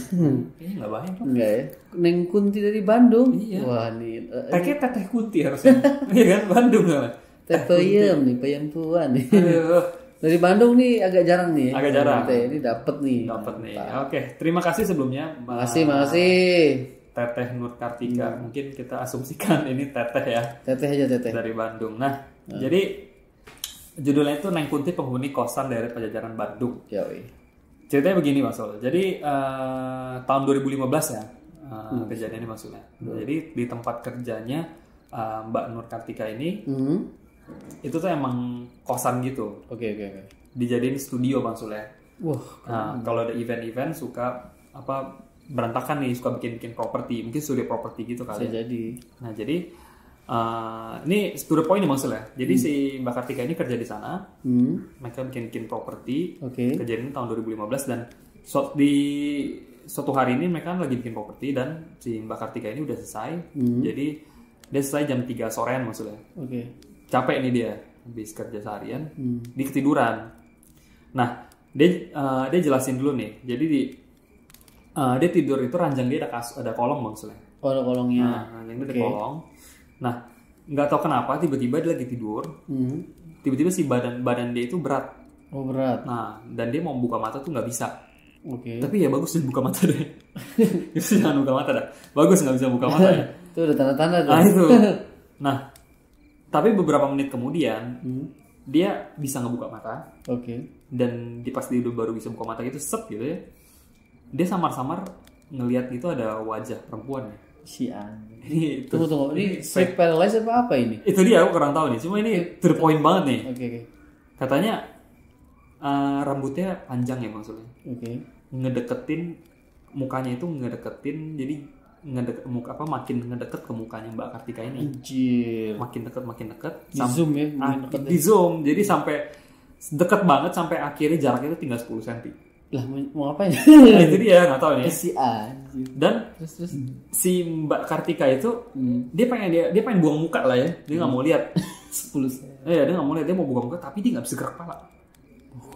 Nggak banyak loh. Enggak ya. Neng Kunti dari Bandung. Iya. Wah nih. Kayaknya Teteh Kunti harusnya. Iya kan Bandung kan? Teh peyem nih, peyem tuan nih. Aduh. Dari Bandung nih agak jarang nih. Agak jarang. Ini dapet nih. Dapat nih. Oke, terima kasih sebelumnya. Makasih. Teteh Nur Kartika. Mungkin kita asumsikan ini Teteh ya Teteh aja teteh. dari Bandung. Nah, jadi judulnya itu Neng Kunti penghuni kosan daerah Pajajaran Bandung. Yoi. Ceritanya begini Mas Sol. Jadi tahun 2015 ya kejadian ini maksudnya. Jadi di tempat kerjanya Mbak Nur Kartika ini itu tuh emang kosan gitu. Oke. Dijadiin studio maksudnya. Wah. Nah, kalau ada event-event suka berantakan nih, suka bikin properti, mungkin studio properti gitu kali. Bisa jadi. Nah, jadi ini studio point nih maksudnya. Jadi si Mbak Kartika ini kerja di sana. Mereka bikin properti. Oke. Kejadian tahun 2015 dan di suatu hari ini mereka lagi bikin properti dan si Mbak Kartika ini udah selesai. Jadi dia selesai jam 3 sorean maksudnya. Oke. Capek nih dia habis kerja seharian, dia ketiduran. Nah, dia jelasin dulu nih. Jadi dia tidur itu ranjang dia ada kolong maksudnya. Oh, ada kolongnya. Nah, ranjang dia ada kolong. Nah, nggak tahu kenapa tiba-tiba dia lagi tidur. Tiba-tiba si badan dia itu berat. Oh, berat. Nah, dan dia mau buka mata tuh nggak bisa. Oke. Tapi ya bagus dia buka mata deh. Jangan buka mata dah. Bagus nggak bisa buka mata ya. Itu udah tanda-tanda tuh. Nah itu. Nah, tapi beberapa menit kemudian dia bisa ngebuka mata. Oke. Dan pas dia udah baru bisa buka mata gitu, set gitu ya. Dia samar-samar ngelihat gitu ada wajah perempuan ya. Si anjing. Ini Tunggu. Ini sleep paralysis apa ini? Itu dia aku kurang tahu nih. Cuma ini to the point banget nih. Oke. Katanya rambutnya panjang ya maksudnya. Oke. Ngedeketin mukanya itu jadi makin ngedeket ke mukanya Mbak Kartika ini. Anjir. Makin deket Di zoom ya. di zoom jadi sampai deket banget sampai akhirnya jaraknya itu tinggal 10 cm. Lah mau ngapain? Nah, itu dia nggak tahu nih. Si anjir. Dan Terus. si Mbak Kartika itu dia pengen buang muka lah ya. Dia nggak mau lihat. 10. Dia nggak mau lihat, dia mau buang muka tapi dia nggak bisa gerak kepala.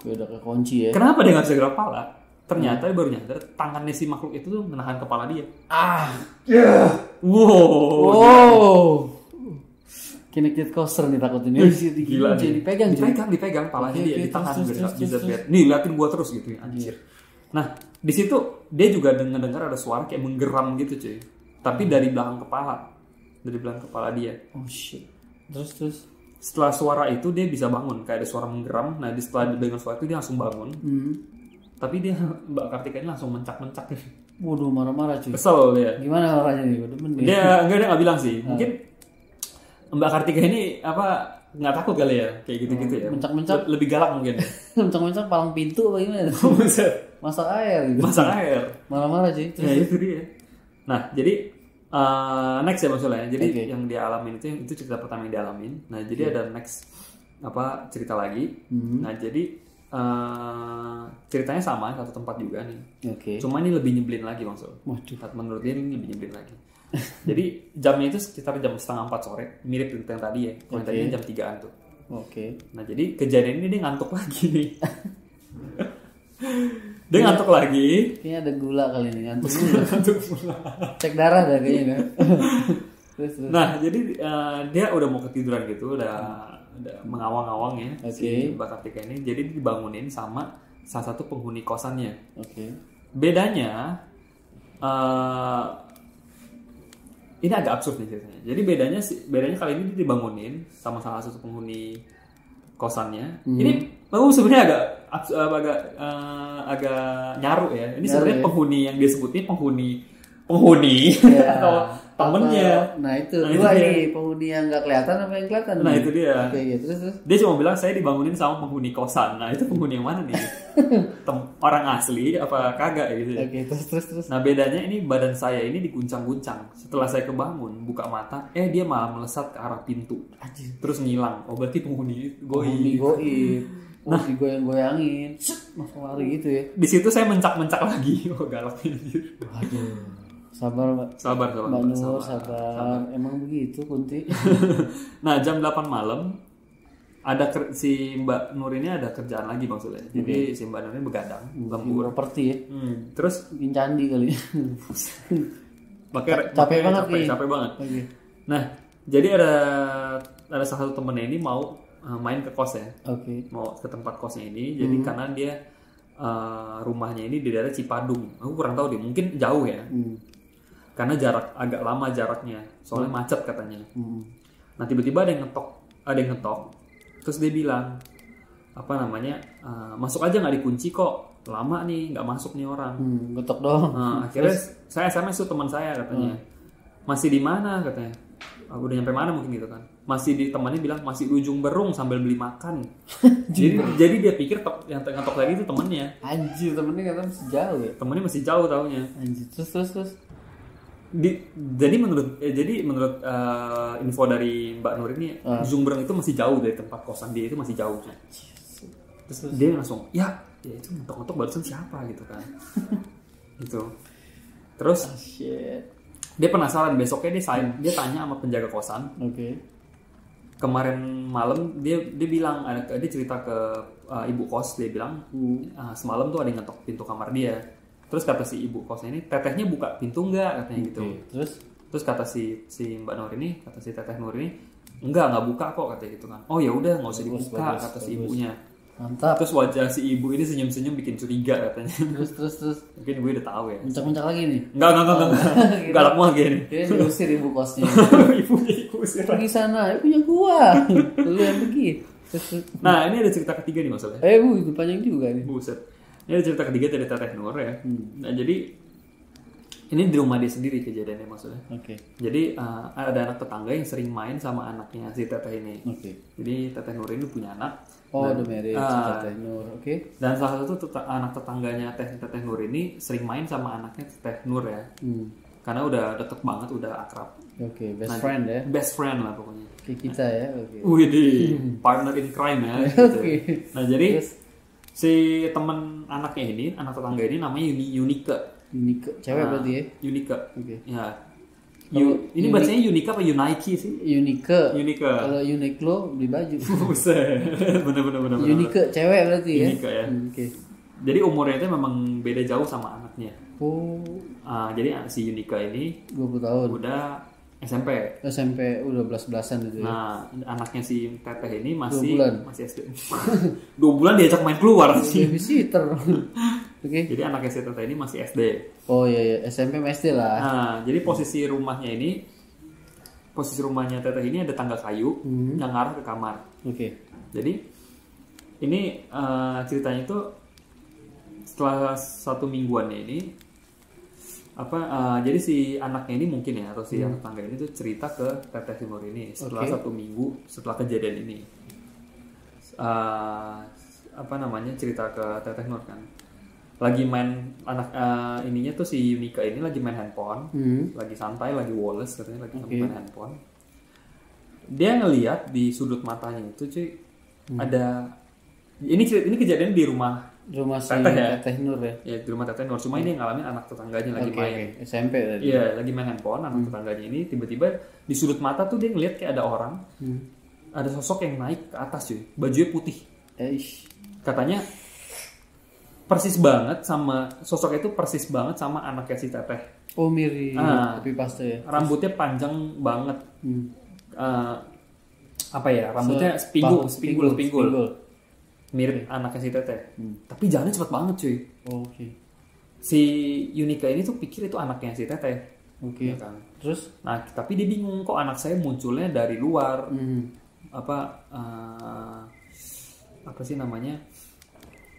Udah kekunci ya. Kenapa dia nggak bisa gerak kepala? Ternyata dia baru nyadar tangannya si makhluk itu tuh menahan kepala dia. Ya. Wow. Wow. Connected coaster nih takutnya. Gila nih. Dipegang palanya dia ditahan bisa lihat. Nih liatin gua terus gitu anjir. Nah, di situ dia juga dengar ada suara kayak menggeram gitu, cuy. Tapi dari belakang kepala dia. Oh shit. Terus setelah suara itu dia bisa bangun, kayak ada suara menggeram. Nah, setelah dengar suara itu dia langsung bangun. Tapi dia Mbak Kartika ini langsung mencak-mencak. Waduh, marah-marah cuy. Kesel dia. Gimana marahnya nih? Dia nggak bilang sih. Mungkin Mbak Kartika ini nggak takut kali ya kayak gitu-gitu ya. Mencak-mencak lebih galak mungkin. Mencak-mencak palang pintu apa gimana? Masak air gitu. Masak air. Marah-marah cuy. Ya itu dia. Nah, jadi next ya maksudnya. Jadi yang dia alamin itu cerita pertama yang dia alamin. Nah, jadi ada next cerita lagi. Nah, jadi ceritanya sama satu tempat juga nih. Cuma ini lebih nyebelin lagi maksud. Menurut dia ini lebih nyebelin lagi. Jadi jamnya itu sekitar jam 3:30 sore, mirip dengan yang tadi ya. Kalau tadi jam 3-an tuh. Nah, jadi kejadian ini dia ngantuk lagi nih. Dia ngantuk lagi. Kayaknya ada gula kali ini, ngantuk gula. Cek darah dah kayaknya. Terus. Nah, jadi dia udah mau ketiduran gitu, udah mengawang-awang ya si Mbak Kartika ini. Jadi dibangunin sama salah satu penghuni kosannya. Bedanya ini agak absurd nih ceritanya. Jadi bedanya kali ini dia dibangunin sama salah satu penghuni kosannya. Ini aku sebenarnya agak nyaru ya. Ini sebenarnya penghuni yang dia sebut ini penghuni atau temennya. Nah itu dua nih, penghuni yang nggak kelihatan apa yang kelihatan? Nah itu dia. Terus. Dia cuma bilang saya dibangunin sama penghuni kosan. Nah itu penghuni yang mana nih? Orang asli apa kagak gitu ya? Terus. Nah bedanya ini badan saya ini diguncang-guncang. Setelah saya kebangun, buka mata, dia malah melesat ke arah pintu. Terus ngilang. Oh berarti penghuni goib. Nah, digoyang-goyangin, langsung lari gitu ya. Di situ saya mencak-mencak lagi. Oh galak anjir. Waduh. Sabar Mbak Nur, sabar. Emang begitu Kunti. Nah, jam 8 malam ada si Mbak Nur ini ada kerjaan lagi maksudnya. Jadi si Mbak Nur ini begadang, lembur. Properti ya. Terus bikin candi kali. Capek banget. Nah, jadi ada salah satu temennya ini mau main ke kos ya. Mau ke tempat kosnya ini. Jadi karena dia rumahnya ini di daerah Cipadung. Aku kurang tahu deh, mungkin jauh ya. Karena agak lama jaraknya. Soalnya macet katanya. Nah, tiba-tiba ada yang ngetok. Terus dia bilang, masuk aja nggak dikunci kok. Lama nih, nggak masuk nih orang. Ngetok dong. Nah, akhirnya saya SMS tuh teman saya katanya. Masih di mana katanya? Aku udah nyampe mana mungkin gitu kan. Temannya bilang masih di ujung Berung sambil beli makan. jadi dia pikir yang ngetok lagi itu temannya. Anjir, temennya katanya masih jauh ya. Temennya masih jauh taunya. Anjir, terus. Jadi menurut info dari Mbak Nur ini, ujung Berung itu masih jauh dari tempat kosan dia, itu masih jauh. Terus dia langsung, ya itu ngetok-ngetok barusan siapa gitu kan. Gitu. Terus dia penasaran, besoknya dia tanya sama penjaga kosan. Kemarin malam dia bilang, dia cerita ke ibu kos, dia bilang semalam tuh ada yang ngetok pintu kamar dia. Terus kata si ibu kosnya ini, tetehnya buka pintu enggak katanya gitu. Terus kata si Mbak Nur ini, kata si teteh Nur ini, enggak buka kok katanya gitu kan. Oh ya udah nggak usah dibuka kata si ibunya. Mantap. Terus wajah si ibu ini senyum-senyum bikin curiga katanya. Terus. Mungkin gue udah tahu ya. Mencak-mencak lagi nih. Enggak. Galak banget gini. Dia diusir ibu kosnya. Ibunya diusir. Pergi sana, punya gua. Lu yang pergi. Nah, ini ada cerita ketiga nih maksudnya. Bu, itu panjang juga nih. Buset. Ini ada cerita ketiga dari teteh Nur ya. Nah, jadi ini di rumah dia sendiri kejadiannya maksudnya. Jadi ada anak tetangga yang sering main sama anaknya si teteh ini. Jadi teteh Nur ini punya anak. Udah married teteh Nur. Dan salah satu anak tetangganya teteh Nur ini sering main sama anaknya teteh Nur ya. Karena udah deket banget, udah akrab. Friend ya. Best friend lah pokoknya. Kayak kita ya. Widih, partner in crime ya. Gitu. Nah jadi si teman anaknya ini, anak tetangga ini namanya Yunika. Cewek berarti ya? Yunika. Ya. Ini bacanya Yunika apa Yunaiki sih? Yunika. Kalau Uniqlo beli baju. Buset. Bener. Yunika cewek berarti ya? Yunika ya. Jadi umurnya itu memang beda jauh sama anaknya. Jadi si Yunika ini 20 tahun. Udah SMP udah belas-belasan gitu ya. Nah, anaknya si Teteh ini 2 bulan. masih SD. 2 bulan diajak main keluar sih. Babysitter. Oke. Jadi anaknya si Teteh ini masih SD. Oh iya, SMP SD lah. Nah, jadi posisi rumahnya Teteh ini ada tangga kayu yang ngarah ke kamar. Oke. Jadi ini ceritanya itu setelah 1 mingguannya ini jadi si anaknya ini mungkin ya, atau si anak tangga ini tuh cerita ke Teteh Nur ini setelah 1 minggu setelah kejadian ini. Cerita ke Teteh Nur kan. Lagi main ininya tuh si Yunika ini lagi main handphone, lagi santai, lagi Wallace katanya lagi main handphone. Dia ngelihat di sudut matanya itu cuy ada ini kejadian di rumah si Teteh Teteh Nur ya. Ya di rumah Teteh Nur, cuma ini yang ngalamin anak tetangganya lagi main. SMP tadi. Iya, lagi main handphone, anak tetangganya ini tiba-tiba di sudut mata tuh dia ngeliat kayak ada orang, ada sosok yang naik ke atas cuy, bajunya putih. Katanya persis banget sama sosok itu, persis banget sama anaknya si Teteh. Oh mirip, tapi pasti ya. Rambutnya panjang banget. Rambutnya spinggul. Mirip anaknya si Teteh. Tapi jalannya cepet banget cuy. Oke. Si Yunika ini tuh pikir itu anaknya si Teteh. Oke. Ya kan? Terus? Nah, tapi dia bingung kok anak saya munculnya dari luar. Apa sih namanya?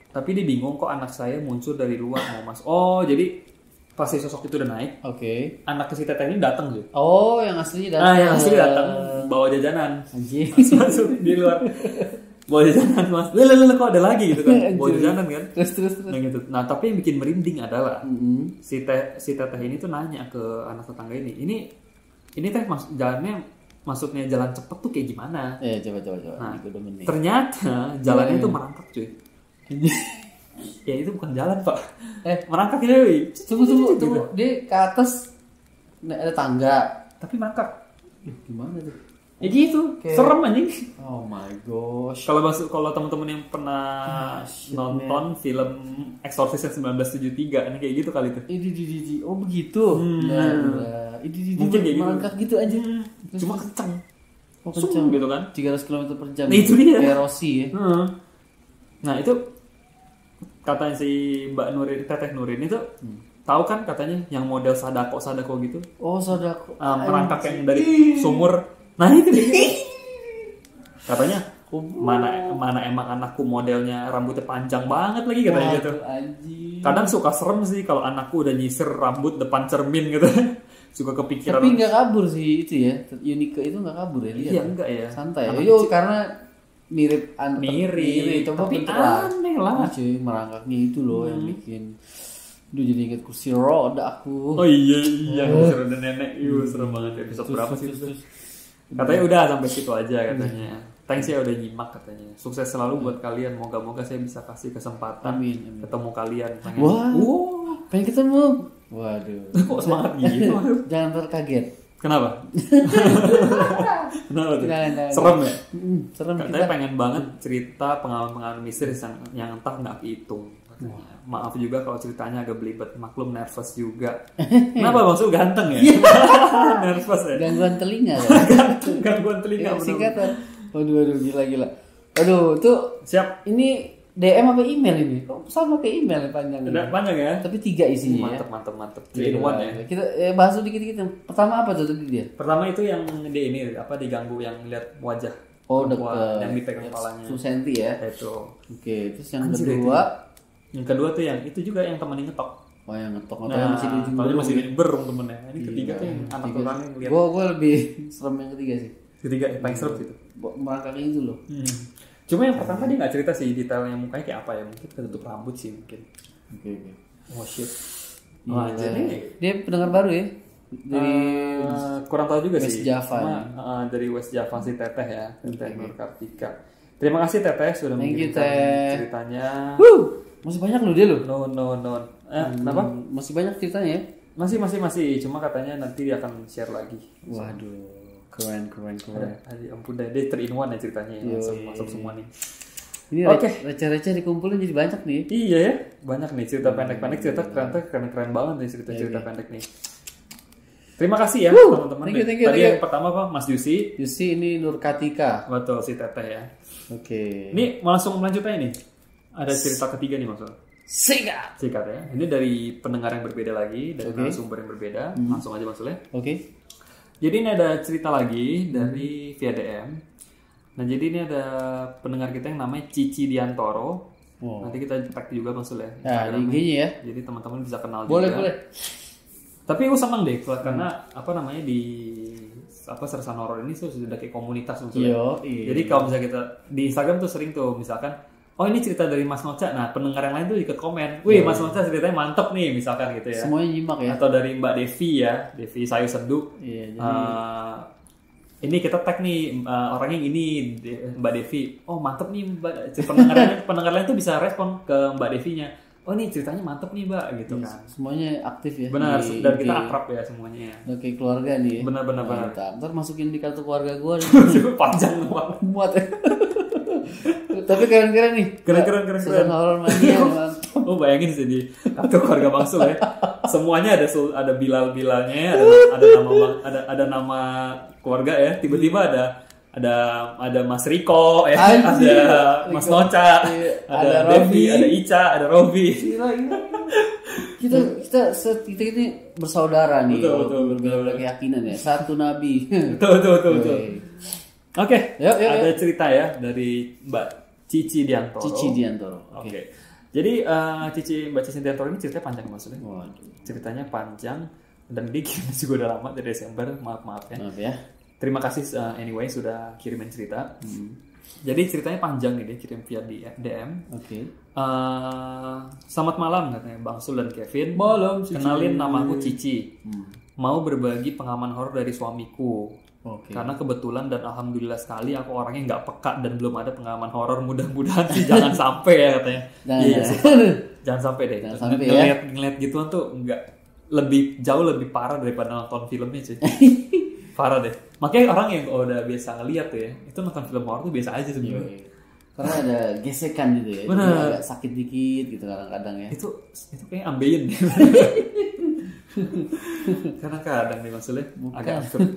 Tapi dia bingung kok anak saya muncul dari luar mau masuk. Oh, jadi pas si sosok itu udah naik. Oke. Anak si Teteh ini datang tuh. Oh, yang asli datang. Yang asli datang bawa jajanan. Anjir. Masuk di luar. Bawa jajanan mas, lele kok ada lagi gitu kan, bawa jajanan kan, terus. Nah, gitu. Nah tapi yang bikin merinding adalah si Teteh ini tuh nanya ke anak tetangga ini teh jalannya maksudnya jalan cepet tuh kayak gimana? Coba. Nah ternyata jalannya tuh merangkak cuy. Ya itu bukan jalan pak, merangkak ini. Tunggu, dia ke atas ada tangga, tapi merangkak. Gimana tuh? Ya gitu, serem anjing. Oh my gosh. Kalau teman-teman yang pernah nonton film Exorcist yang 1973, ini kayak gitu kali itu. Oh begitu. Mungkin kayak merangkak gitu aja. Cuma kencang. Oh kencang gitu kan? 300 km/jam. Nah, itu dia. Kayak Rossi ya. Nah itu katanya si Teteh Nur ini tuh tahu kan katanya yang model sadako gitu. Oh sadako. Merangkak yang dari sumur. Nah itu dia. Katanya mana emang anakku modelnya rambutnya panjang banget lagi katanya gitu. Kadang suka serem sih kalau anakku udah nyisir rambut depan cermin gitu. Suka kepikiran. Tapi nggak kabur sih itu ya. Yunika itu nggak kabur ya. Iya enggak ya. Santai. Karena mirip. Tapi aneh lah. Cuy merangkaknya itu loh yang bikin. Duh jadi inget kursi roda aku. Oh iya kursi roda nenek. Serem banget episode berapa sih itu? Katanya udah sampai situ aja katanya. Thanks ya udah nyimak katanya. Sukses selalu buat kalian. Moga-moga saya bisa kasih kesempatan ketemu kalian. Pengen ketemu. Waduh. Kok semangat gitu? Jangan terkaget. Kenapa? Kenapa tuh? Serem ya? Serem. Katanya pengen banget cerita pengalaman mistis yang entah nggak hitung. Maaf juga kalau ceritanya agak belibet, maklum nervous juga. Kenapa maksud ganteng ya? Nervous ya? Gangguan telinga kan? Gangguan telinga. Singkatan. Waduh gila. Aduh tuh siap. Ini DM apa email ini? Kok sama kayak email panjang? Panjang ya? Tapi 3 isinya. Mantep. 3-in-1 ya. Kita bahas dikit-dikit. Pertama apa tuh tadi dia? Pertama itu yang dia ini diganggu yang lihat wajah. Oh dekat. Yang dipegang kepalanya. Susanti ya. Itu. Oke, terus yang kedua. Yang kedua tuh yang itu juga yang temenin ngetok. Oh yang ngetok masih di ujung masih di berung temennya. Ini ketiga tuh yang anak orangnya ngeliat. Gue lebih serem yang ketiga sih. Ketiga yang paling serem gitu. Merangkaknya itu loh. Cuma yang pertama dia nggak cerita sih detailnya mukanya kayak apa ya, mungkin ketutup rambut sih mungkin. Oke. Oh shit. Jadi dia pendengar baru ya. Dari kurang tahu juga West sih. Java. Dari West Java si Teteh ya, Teteh Nur Kartika. Terima kasih Teteh sudah mengirimkan ceritanya. Masih banyak loh dia loh. No. Kenapa? Masih banyak ceritanya ya? Masih. Cuma katanya nanti dia akan share lagi. Waduh, keren. Aduh, ampun dah, dia 3-in-1 ya ceritanya. Masuk semua nih. Ini receh-receh dikumpulin jadi banyak nih. Iya ya, banyak nih cerita pendek-pendek, cerita keren banget nih cerita pendek nih. Terima kasih ya teman-teman. Thank you. Yang pertama apa? Mas Yusi. Yusi ini Nur Katika. Betul, si Teteh ya. Oke. Ini langsung lanjut aja nih. Ada cerita ketiga nih maksudnya. Singkat ya. Ini dari pendengar yang berbeda lagi, dari narasumber yang berbeda. Langsung aja maksudnya. Oke. Jadi ini ada cerita lagi dari via DM. Nah jadi ini ada pendengar kita yang namanya Cici Diantoro. Nanti kita tag juga maksudnya. Nah, IG-nya ya. Jadi teman-teman bisa kenal boleh, juga. Boleh. Tapi aku senang deh karena apa namanya di Sersan Horor ini sudah kayak komunitas maksudnya. Iya. Jadi kalau misalnya kita di Instagram tuh sering tuh misalkan ini cerita dari Mas Noca. Nah, pendengar yang lain tuh ikut komen. Wih, Mas Noca ceritanya mantep nih misalkan gitu ya. Semuanya nyimak ya. Atau dari Mbak Devi ya, Devi Sayu Sendu. Iya, jadi ini kita tag nih orangnya yang ini Mbak Devi. Oh mantep nih Mbak. Pendengar lain tuh bisa respon ke Mbak Devinya. Oh ini ceritanya mantep nih Mbak gitu kan. Semuanya aktif ya. Benar. Dan kita akrab ya semuanya. Oke keluarga nih. Benar. Ntar masukin di kartu keluarga gue. Panjang banget. Muat ya. Tapi keren-keren nih. Keren. Sersan Horor Mania. Oh bayangin sih di kartu keluarga Bangsul ya. Semuanya ada Bilal-Bilalnya, ada nama keluarga ya. Tiba-tiba ada Mas Riko ya, ada Mas Noca, ada Devi, ada Ica, ada Robi. Kita ini bersaudara nih. Betul. Berbeda keyakinan ya. Satu nabi. Betul. Oke, yuk. Ada cerita ya dari Mbak Cici Diantoro. Oke. Jadi Mbak Cici Diantoro ini ceritanya panjang maksudnya. Ceritanya panjang dan dia kirim juga udah lama dari Desember. Maaf ya. Maaf ya. Terima kasih anyway sudah kirimin cerita. Jadi ceritanya panjang nih, dia kirim via DM. Oke. Selamat malam katanya Bang Sul dan Kevin. Malam Cici. Kenalin namaku Cici. Mau berbagi pengalaman horor dari suamiku. Karena kebetulan dan alhamdulillah sekali aku orangnya nggak peka dan belum ada pengalaman horor. Mudah-mudahan sih jangan sampai ya katanya. Jangan sampai deh. Ngeliat gituan tuh jauh lebih parah daripada nonton filmnya sih. Parah deh. Makanya orang yang udah biasa ngeliat tuh ya, itu nonton film horor tuh biasa aja sebenarnya. Karena ada gesekan gitu ya. Bener. Agak sakit dikit gitu kadang-kadang ya. Itu kayak ambeien. Karena kadang nih maksudnya agak absurd.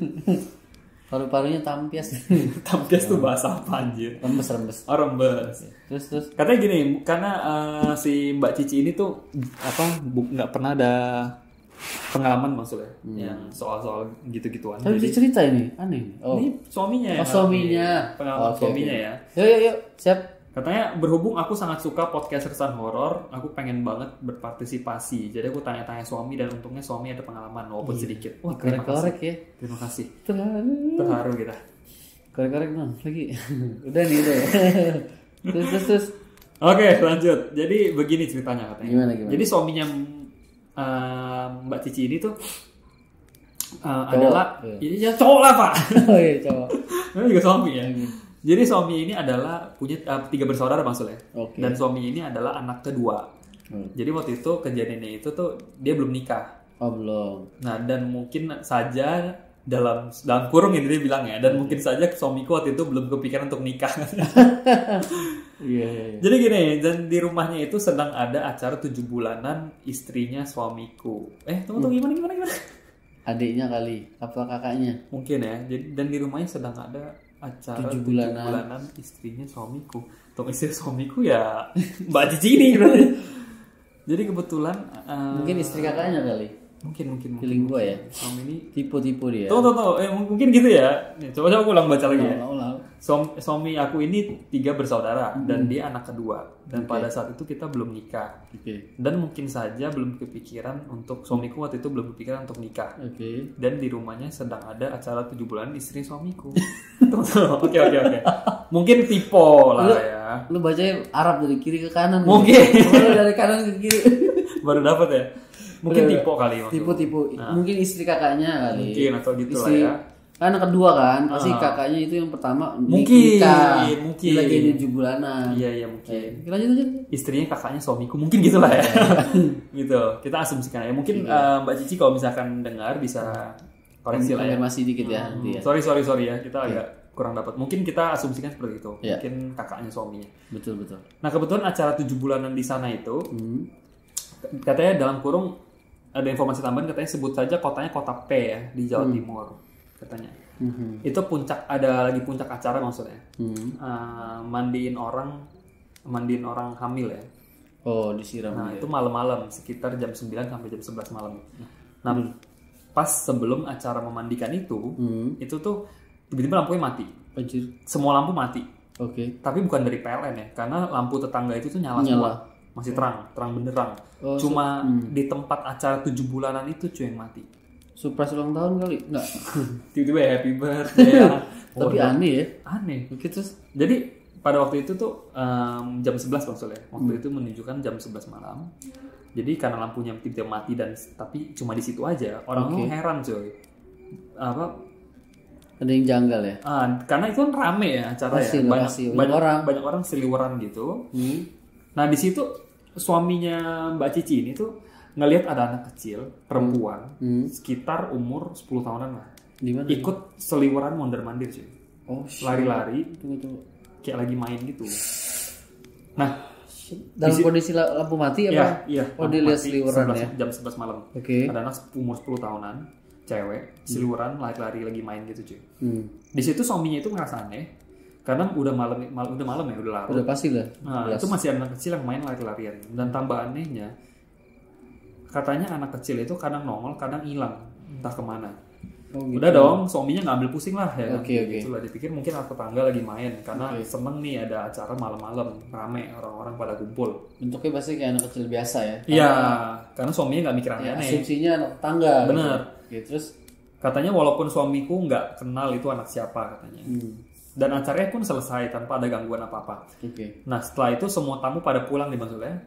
Paru-parunya tampias. Tampias tuh bahasa apa anjir? Rembes. Oh rembes. Terus. Katanya gini, karena si Mbak Cici ini tuh nggak pernah ada pengalaman maksudnya yang soal gitu-gituan. Tapi bisa cerita ini, aneh. Ini suaminya. Suaminya. Pengalaman suaminya ya. Yuk, siap. Katanya berhubung aku sangat suka podcast Sersan Horor, aku pengen banget berpartisipasi. Jadi aku tanya-tanya suami dan untungnya suami ada pengalaman walaupun sedikit. Wah, korek ya. Terima kasih. Terharu kita. Korek non lagi. Udah nih ya. Terus. Oke, lanjut. Jadi begini ceritanya katanya. Gimana? Jadi suaminya Mbak Cici ini tuh adalah ya cowok lah Pak. Oh iya cowok. Ini juga suami ya. Jadi suami ini adalah punya 3 bersaudara maksudnya. Dan suami ini adalah anak kedua. Jadi waktu itu kejadiannya itu tuh dia belum nikah. Oh belum. Nah dan mungkin saja dalam kurung ini dia bilang ya. Dan mungkin saja suamiku waktu itu belum kepikiran untuk nikah. Iya. Jadi gini, dan di rumahnya itu sedang ada acara 7 bulanan istrinya suamiku. Tunggu gimana? Adiknya kali, apa kakaknya? Mungkin ya. Jadi dan di rumahnya sedang ada acara 7 bulanan istrinya suamiku. Untuk istri suamiku ya Mbak Cici ini berarti. Jadi kebetulan mungkin istri kakaknya kali. Mungkin Feeling gua ya. Suami ini tipe dia. Tuh. Mungkin gitu ya. Coba aku ulang baca lagi ya. Ulang. Suami aku ini 3 bersaudara dan dia anak kedua. Dan pada saat itu kita belum nikah. Dan mungkin saja belum kepikiran untuk suamiku waktu itu belum kepikiran untuk nikah. Dan di rumahnya sedang ada acara 7 bulan istri suamiku. Oke. Mungkin tipe lah ya. Lu bacanya Arab dari kiri ke kanan. Mungkin. Dari kanan ke kiri. Baru dapat ya. Mungkin tipe kali maksudnya. Tipe. Nah. Mungkin istri kakaknya kali. Mungkin atau gitu lah ya. Kan anak kedua kan, pasti kakaknya itu yang pertama mungkin lagi 7 bulanan. Iya mungkin. Lanjut. Istrinya kakaknya suamiku mungkin gitulah ya. Gitu. Kita asumsikan ya. Mungkin Mbak Cici kalau misalkan dengar bisa koreksi lah ya. Konfirmasi dikit ya. Sorry ya. Kita agak kurang dapat. Mungkin kita asumsikan seperti itu. Mungkin kakaknya suaminya. Betul. Nah, kebetulan acara 7 bulanan di sana itu katanya dalam kurung ada informasi tambahan katanya sebut saja kotanya kota P ya di Jawa Timur katanya. Itu ada lagi puncak acara maksudnya. Mandiin orang hamil ya. Oh, disiram. Nah, itu malam-malam sekitar jam 9 sampai jam 11 malam. Nah, pas sebelum acara memandikan itu tuh tiba-tiba lampunya mati. Anjir. Semua lampu mati. Oke. Tapi bukan dari PLN ya, karena lampu tetangga itu tuh nyala semua. Masih terang benderang. Cuma di tempat acara 7 bulanan itu cuy yang mati. Surprise ulang tahun kali? Enggak. Tiba-tiba happy birthday ya. Tapi aneh ya. Aneh. Oke, terus Jadi pada waktu itu tuh jam 11 maksudnya. Waktu itu menunjukkan jam 11 malam. Jadi karena lampunya tiba-tiba mati tapi cuma di situ aja. Orang heran coy. Ada yang janggal ya? Karena itu kan rame ya acara ya. Banyak orang seliweran gitu. Nah, di situ suaminya Mbak Cici ini tuh ngelihat ada anak kecil perempuan sekitar umur 10 tahunan lah. Dimana? Ikut seliweran mondar-mandir cuy. Oh, lari-lari. Tunggu. Kayak lagi main gitu. Nah, dalam kondisi lampu mati apa? Iya. Oh, dia lihat seliweran ya. Jam 11 malam. Oke. Ada anak umur 10 tahunan, cewek, seliweran lari-lari lagi main gitu cuy. Di situ suaminya itu ngerasa aneh karena udah malam ya, udah larut. Udah pasti lah. Nah, itu masih anak kecil yang main lari-larian. Dan tambah anehnya, katanya anak kecil itu kadang nongol, kadang hilang, entah kemana. Oh, gitu. Udah dong, suaminya nggak ambil pusing lah ya. Oke. Itulah dipikir mungkin anak tetangga lagi main karena seneng nih ada acara malam-malam, rame orang-orang pada kumpul. Bentuknya pasti kayak anak kecil biasa ya. Iya, karena suaminya nggak mikir aneh-aneh. Asumsinya anak tetangga. Bener. Gitu. Terus katanya walaupun suamiku nggak kenal itu anak siapa katanya. Dan acaranya pun selesai tanpa ada gangguan apa-apa. Oke. Nah, setelah itu semua tamu pada pulang nih maksudnya.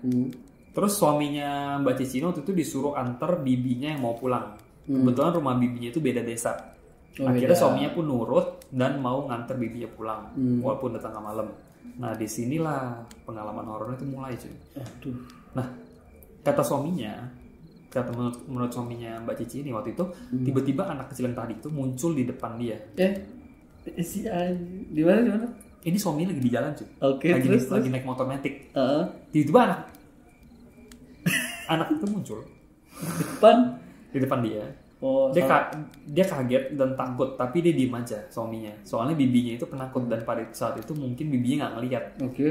Terus suaminya Mbak Cicino waktu itu disuruh antar bibinya yang mau pulang. Kebetulan rumah bibinya itu beda desa. Akhirnya suaminya pun nurut dan mau nganter bibinya pulang, walaupun datang malam. Nah, disinilah pengalaman horor itu mulai cuy. Aduh. Nah, menurut suaminya Mbak Cici ini waktu itu tiba-tiba anak kecil yang tadi itu muncul di depan dia. Si Anjing. Di mana? Ini suaminya lagi di jalan cuy. Oke, lagi naik motor matic. Tiba-tiba anak itu muncul di depan dia. Dia kaget dan takut, tapi dia diem aja suaminya. Soalnya bibinya itu penakut dan pada saat itu mungkin bibinya nggak ngelihat. Oke.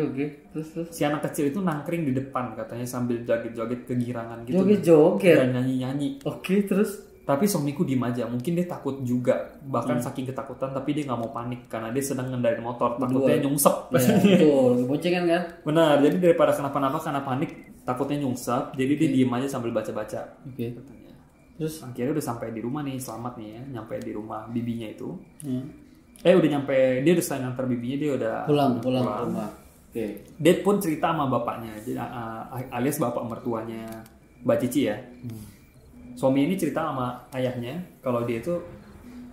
Terus. Si anak kecil itu nangkring di depan katanya sambil joget-joget kegirangan gitu. Joget. Dan nyanyi-nyanyi. Oke, terus. Tapi suamiku diem aja. Mungkin dia takut juga. Bahkan saking ketakutan, tapi dia nggak mau panik karena dia sedang ngendarin motor. Takutnya nyungsep. Ya, betul. Boncengan kan? Benar. Jadi daripada kenapa-napa karena panik, takutnya nyungsep. Jadi dia diem aja sambil baca-baca. Oke. Terus akhirnya udah sampai di rumah nih, selamat nih ya, nyampe di rumah bibinya itu. Udah nyampe, dia udah selesai nganter bibinya, dia udah pulang ke rumah. Oke. Dia pun cerita sama bapaknya, alias bapak mertuanya Mbak Cici ya. Suami ini cerita sama ayahnya kalau dia itu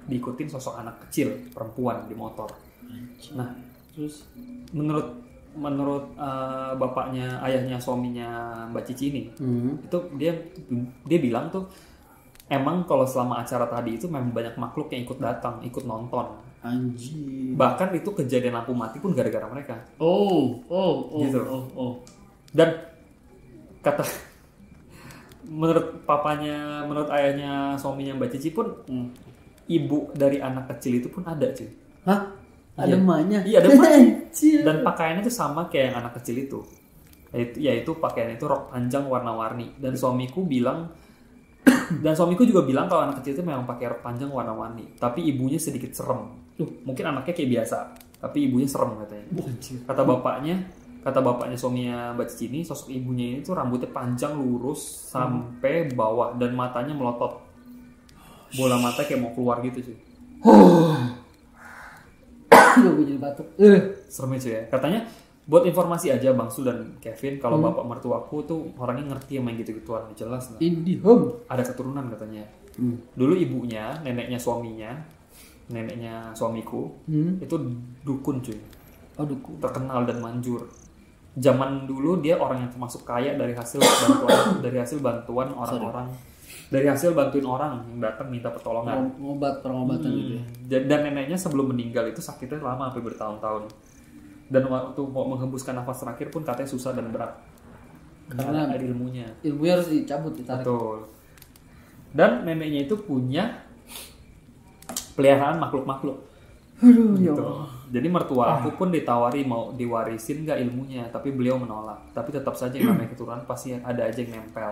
diikutin sosok anak kecil perempuan di motor. Nah, terus menurut bapaknya, ayahnya suaminya Mbak Cici ini, itu dia bilang tuh emang kalau selama acara tadi itu memang banyak makhluk yang ikut datang, ikut nonton. Anjir. Bahkan itu kejadian lampu mati pun gara-gara mereka. Gitu. Dan menurut ayahnya suaminya Mbak Cici pun ibu dari anak kecil itu pun ada cuy. Hah? Ada emaknya? Iya, ada emaknya. Dan pakaiannya itu sama kayak yang anak kecil itu. Yaitu pakaian itu rok panjang warna-warni. Dan suamiku juga bilang kalau anak kecil itu memang pakai rok panjang warna-warni, tapi ibunya sedikit serem. Mungkin anaknya kayak biasa, tapi ibunya serem katanya. Kata bapaknya suaminya Mbak Cici ini, sosok ibunya ini tuh rambutnya panjang lurus sampai bawah dan matanya melotot. Bola mata kayak mau keluar gitu sih. Gue jadi batuk. Serem cuy ya. Katanya buat informasi aja Bang Sul dan Kevin, kalau bapak mertuaku tuh orangnya ngerti yang main gitu-gituan, jelas lah. Indihome. Ada keturunan katanya. Dulu ibunya, neneknya suamiku, itu dukun cuy. Oh, dukun. Terkenal dan manjur. Zaman dulu dia orang yang termasuk kaya dari hasil bantuan orang-orang. Dari hasil bantuin orang yang datang minta pertolongan. Pengobatan gitu ya. Dan neneknya sebelum meninggal itu sakitnya lama sampai bertahun-tahun. Dan waktu mau menghembuskan nafas terakhir pun katanya susah dan berat. Karena ada ilmunya. Ilmunya harus dicabut, ditarik. Betul. Dan neneknya itu punya peliharaan makhluk-makhluk. Aduh, Gitu. Jadi mertua aku pun ditawari mau diwarisin nggak ilmunya, tapi beliau menolak. Tapi tetap saja yang namanya keturunan pasti ada aja yang nempel.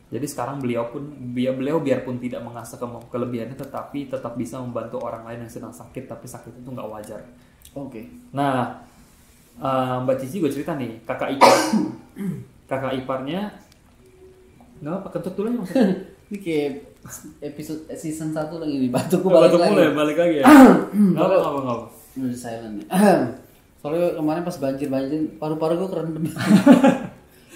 Jadi sekarang beliau biarpun tidak mengasah kelebihannya, tetapi tetap bisa membantu orang lain yang sedang sakit, tapi sakit itu nggak wajar. Oke. Nah, Mbak Cici gue cerita nih, kakak iparnya, nggak apa kentut dulu ya maksudnya. Ini kayak episode season 1 lagi nih, batukku balik lagi ya. Nggak apa. Udah silent nih. Soalnya kemarin pas banjir paru-paru gue kerendam.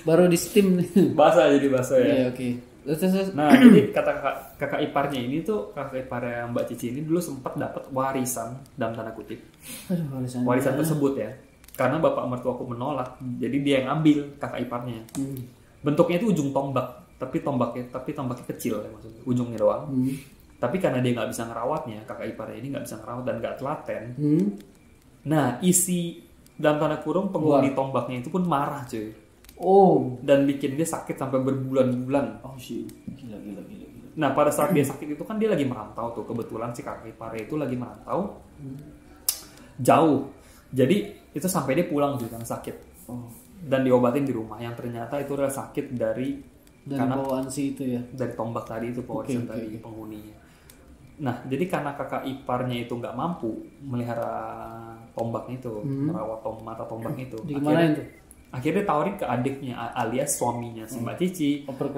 Baru di steam nih. Basah ya. Iya, oke. Terus. Nah, jadi kata kakak iparnya ini tuh, kakak iparnya Mbak Cici ini dulu sempat dapat warisan dalam tanda kutip. Aduh, Warisan tersebut ya. Karena bapak mertuaku menolak, jadi dia yang ambil kakak iparnya. Bentuknya itu ujung tombak, tapi tombaknya kecil ya, maksudnya ujungnya doang. Tapi karena dia nggak bisa ngerawatnya, kakak iparnya ini nggak bisa ngerawat dan nggak telaten. Nah, isi dalam tanda kurung penghuni tombaknya itu pun marah cuy. Dan bikin dia sakit sampai berbulan-bulan. Oh shit, gila. Nah, pada saat dia sakit itu kan dia lagi merantau tuh. Kebetulan si kakak iparnya itu lagi merantau jauh. Jadi itu sampai dia pulang juga karena sakit. Dan diobatin di rumah. Yang ternyata itu adalah sakit dari bawaan si itu ya. Dari tombak tadi itu warisan dari penghuninya. Nah, jadi karena kakak iparnya itu nggak mampu melihara tombaknya itu, merawat mata tombaknya itu. Gimana itu? Akhirnya tawarin ke adiknya alias suaminya si Mbak Cici. Oper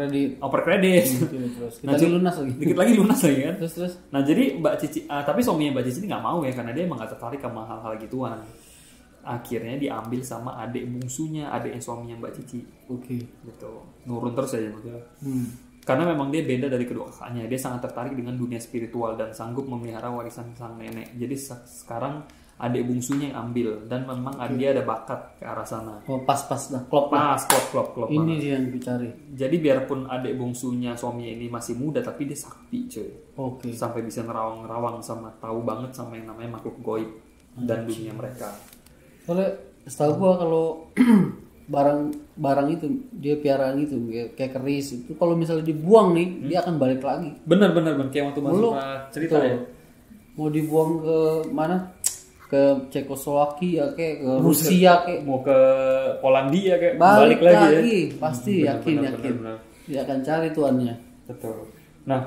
kredit. Terus. Dikit lagi lunas lagi kan. Terus. Nah jadi Mbak Cici, tapi suaminya Mbak Cici ini nggak mau ya karena dia emang nggak tertarik sama hal-hal gituan. Akhirnya diambil sama adik bungsunya, adiknya suaminya Mbak Cici. Oke. Gitu. Nurun terus aja maksudnya. Karena memang dia beda dari kedua kakaknya. Dia sangat tertarik dengan dunia spiritual dan sanggup memelihara warisan sang nenek. Jadi sekarang adik bungsunya yang ambil dan memang dia ada bakat ke arah sana. Pas dah, klop. Ini dia yang dicari. Jadi biarpun adik bungsunya suaminya ini masih muda tapi dia sakti cuy. Oke. Sampai bisa ngerawang sama tahu banget sama yang namanya makhluk goib dan dunia mereka. Soalnya setahu gua kalau barang itu dia piaraan itu kayak keris itu kalau misalnya dibuang nih dia akan balik lagi. Bener kayak waktu masuk cerita ya. Mau dibuang ke mana? Ke Cekoslovakia kayak ke Rusia kayak mau ke Polandia kayak balik lagi ya. Pasti yakin bener. Dia akan cari tuannya. Betul. Nah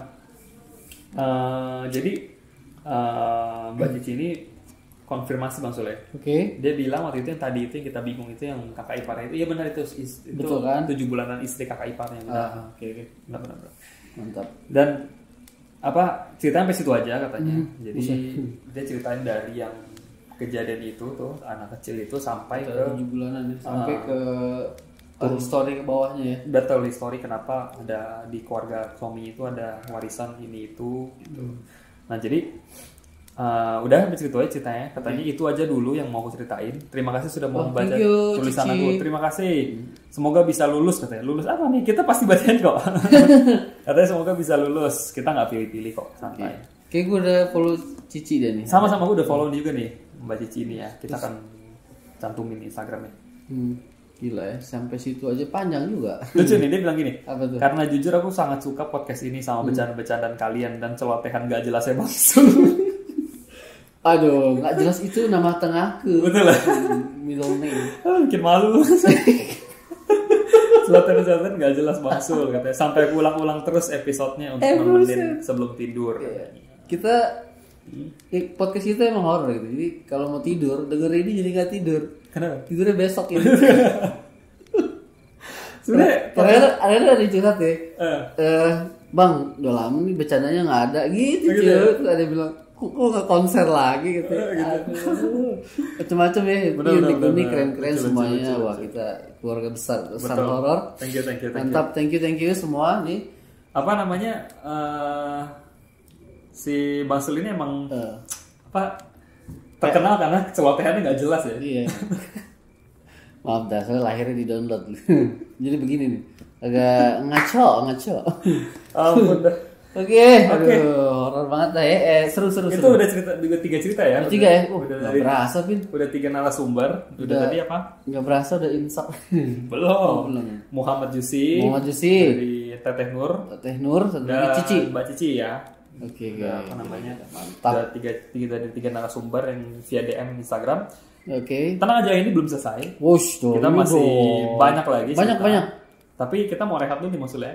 jadi Mbak Cici ini konfirmasi Bang Sule. Oke. Dia bilang waktu itu yang tadi itu yang kita bingung itu yang kakak iparnya itu. Iya benar itu betul kan? 7 bulanan istri kakak iparnya. Oke. Benar. Mantap. Dan ceritanya sampai situ aja katanya. Jadi dia ceritain dari yang kejadian itu tuh anak kecil itu sampai ke 7 bulanan sampai ke story ke bawahnya ya. Betul, story kenapa ada di keluarga suami itu ada warisan ini itu gitu. Nah jadi udah habis itu aja ceritanya. Katanya itu aja dulu yang mau aku ceritain. Terima kasih sudah mau membaca tulisan aku. Terima kasih. Semoga bisa lulus katanya. Lulus apa nih? Kita pasti bacain kok. Katanya semoga bisa lulus. Kita nggak pilih-pilih kok, santai. Kayak gue udah follow Cici deh nih. Sama-sama gue udah follow juga nih Mbak Cici ini ya. Kita akan cantumin Instagramnya. Gila ya, sampai situ aja panjang juga. Lucu nih, dia bilang gini. Apa tuh? Karena jujur aku sangat suka podcast ini sama bercanda-bercandaan kalian dan celotehan gak jelasnya Bangsul. Aduh, nggak jelas itu nama tengahku. Betul lah. Middle name. Bikin malu. Celotehan gak jelas Bangsul katanya. Sampai ulang-ulang terus episodenya untuk nemenin sebelum tidur. Kita podcast kita emang horor gitu. Jadi kalau mau tidur, denger ini jadi nggak tidur. Kenapa? Tidurnya besok gitu. Sebenarnya ada curhat ya. Bang, udah lama nih bercandanya nggak ada gitu. Terus ada bilang, kok nggak konser lagi gitu. Macam-macam ya. Unik-unik, keren-keren semuanya. Wah, kita keluarga besar horor. Thank you. Mantap, thank you semua nih. Apa namanya? Si Bangsul ini emang terkenal karena celotehannya nggak jelas ya. Iya. Maaf dah, soalnya lahirnya di download. Jadi begini nih, agak ngaco. Ampun dah. Aduh, horor banget dah ya. Seru. Itu udah cerita, juga 3 cerita ya. 3 ya? Udah Nggak dari, berasa, Pin. udah 3 narasumber. Udah tadi apa? Nggak berasa udah imsak. Belum. Muhammad Jusi. Dari Teteh Nur. Satu lagi Cici. Mbak Cici ya. Oke. Apa namanya? Mantap. Udah 3 narasumber yang via DM Instagram. Oke. Tenang aja, ini belum selesai. Wush, Kita masih banyak lagi. Banyak. Tapi kita mau rehat dulu nih maksudnya.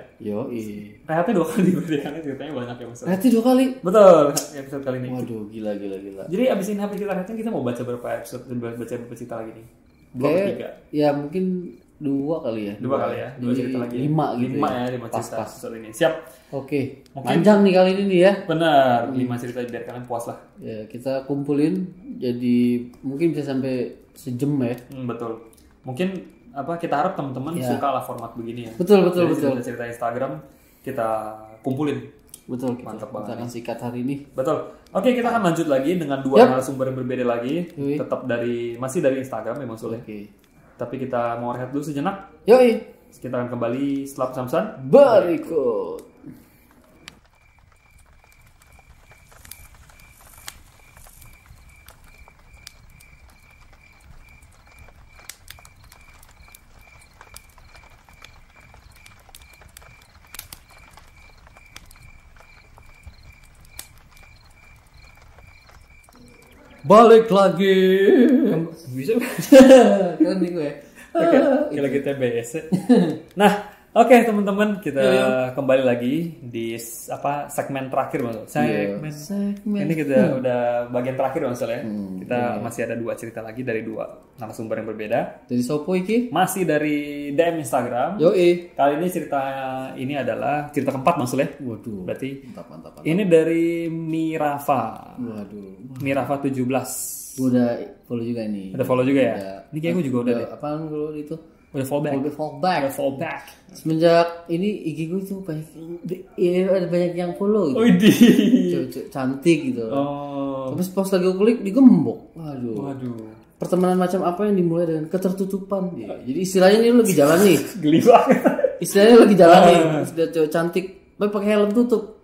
Rehatnya 2 kali berarti karena ceritanya banyak ya maksudnya. Rehatnya 2 kali. Betul, episode kali ini. Waduh, gila. Jadi abis ini habis kita rehatnya kita mau baca berapa episode, baca berapa cerita lagi nih? 2 atau 3? Ya mungkin 2 kali ya. 2 kali ya. 2 cerita lagi. 5 gitu. 5 ya, 5 cerita episode ini. Siap. Oke. Panjang nih kali ini nih ya. Benar, 5 cerita biar kalian puas lah. Ya, kita kumpulin jadi mungkin bisa sampai sejam ya. Betul. Mungkin kita harap teman-teman suka lah format begini ya. Betul. Cerita Instagram kita kumpulin. Betul. Mantap kita banget. akan sikat hari ini. Betul. Oke, kita akan lanjut lagi dengan 2 narasumber yang berbeda lagi. Tetap masih dari Instagram memang Sule. Oke. Tapi kita mau rehat dulu sejenak. Yoi. Kita akan kembali setelah pesan-pesan berikut. Balik lagi. Bisa. Keren nih gue. Oke, lagi TBS. Nah, oke teman-teman, kita kembali lagi di segmen terakhir Mas. Segmen. Ini kita udah bagian terakhir Mas ya. Kita masih ada 2 cerita lagi dari 2 narasumber yang berbeda. Dari Sopo iki? Masih dari DM Instagram. Yoi. Kali ini cerita ini adalah cerita keempat Mas ya. Waduh. Berarti mantap. ini dari Mirafa. Waduh. Mirafa 17. Gue udah follow juga nih. Udah follow juga ya? Ini kayak gue juga udah deh. Apaan kalau itu? Udah fallback. Semenjak ini IG gue tuh banyak, ada banyak yang follow gitu. Cewek cantik gitu. Terus pas lagi gue klik digembok. Waduh. Pertemanan macam apa yang dimulai dengan ketertutupan? Jadi istilahnya ini lagi jalan nih. Geli banget. Istilahnya lagi jalan nih. Sudah cewek cantik, tapi pakai helm tutup.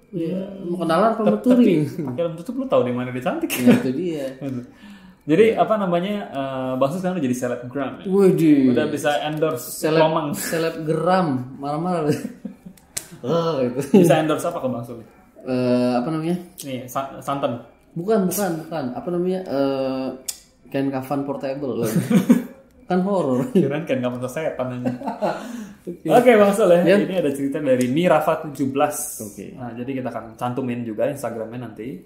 Mau kenalan apa mau touring? Pakai helm tutup lu tahu di mana dia cantik? Ya, itu dia. Jadi Bang Sus sekarang udah jadi selebgram ya? Waduh. Udah bisa endorse Lomang. Selebgram, marah-marah. Itu. Bisa endorse apa ke Bang Sus? Apa namanya? Nih, santan. Bukan. Apa namanya? Kain kafan portable. Kan horor. Kirain kain kafan setan aja. Oke Bang Sul ya. Ini ada cerita dari Mirafa 17. Oke. Nah, jadi kita akan cantumin juga Instagramnya nanti.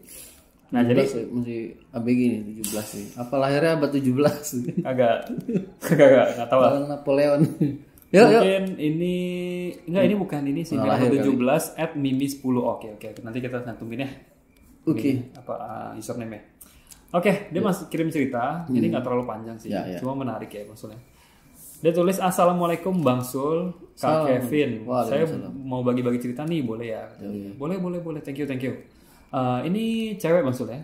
Nah, 17, jadi masih ABG nih 17 nih. Apa lahirnya abad 17? Enggak tahu lah. Napoleon. Mungkin ini ini bukan ini sih. Mirafa 17 @mimi10. Oke. Nanti kita cantumin ya. Oke. Username-nya. Oke, dia masih kirim cerita. Ini nggak terlalu panjang sih, cuma menarik ya maksudnya. Dia tulis Assalamualaikum Bang Sul, Kak Kevin. Saya mau bagi-bagi cerita nih, boleh ya? Boleh. Thank you. Ini cewek Bang Sul ya.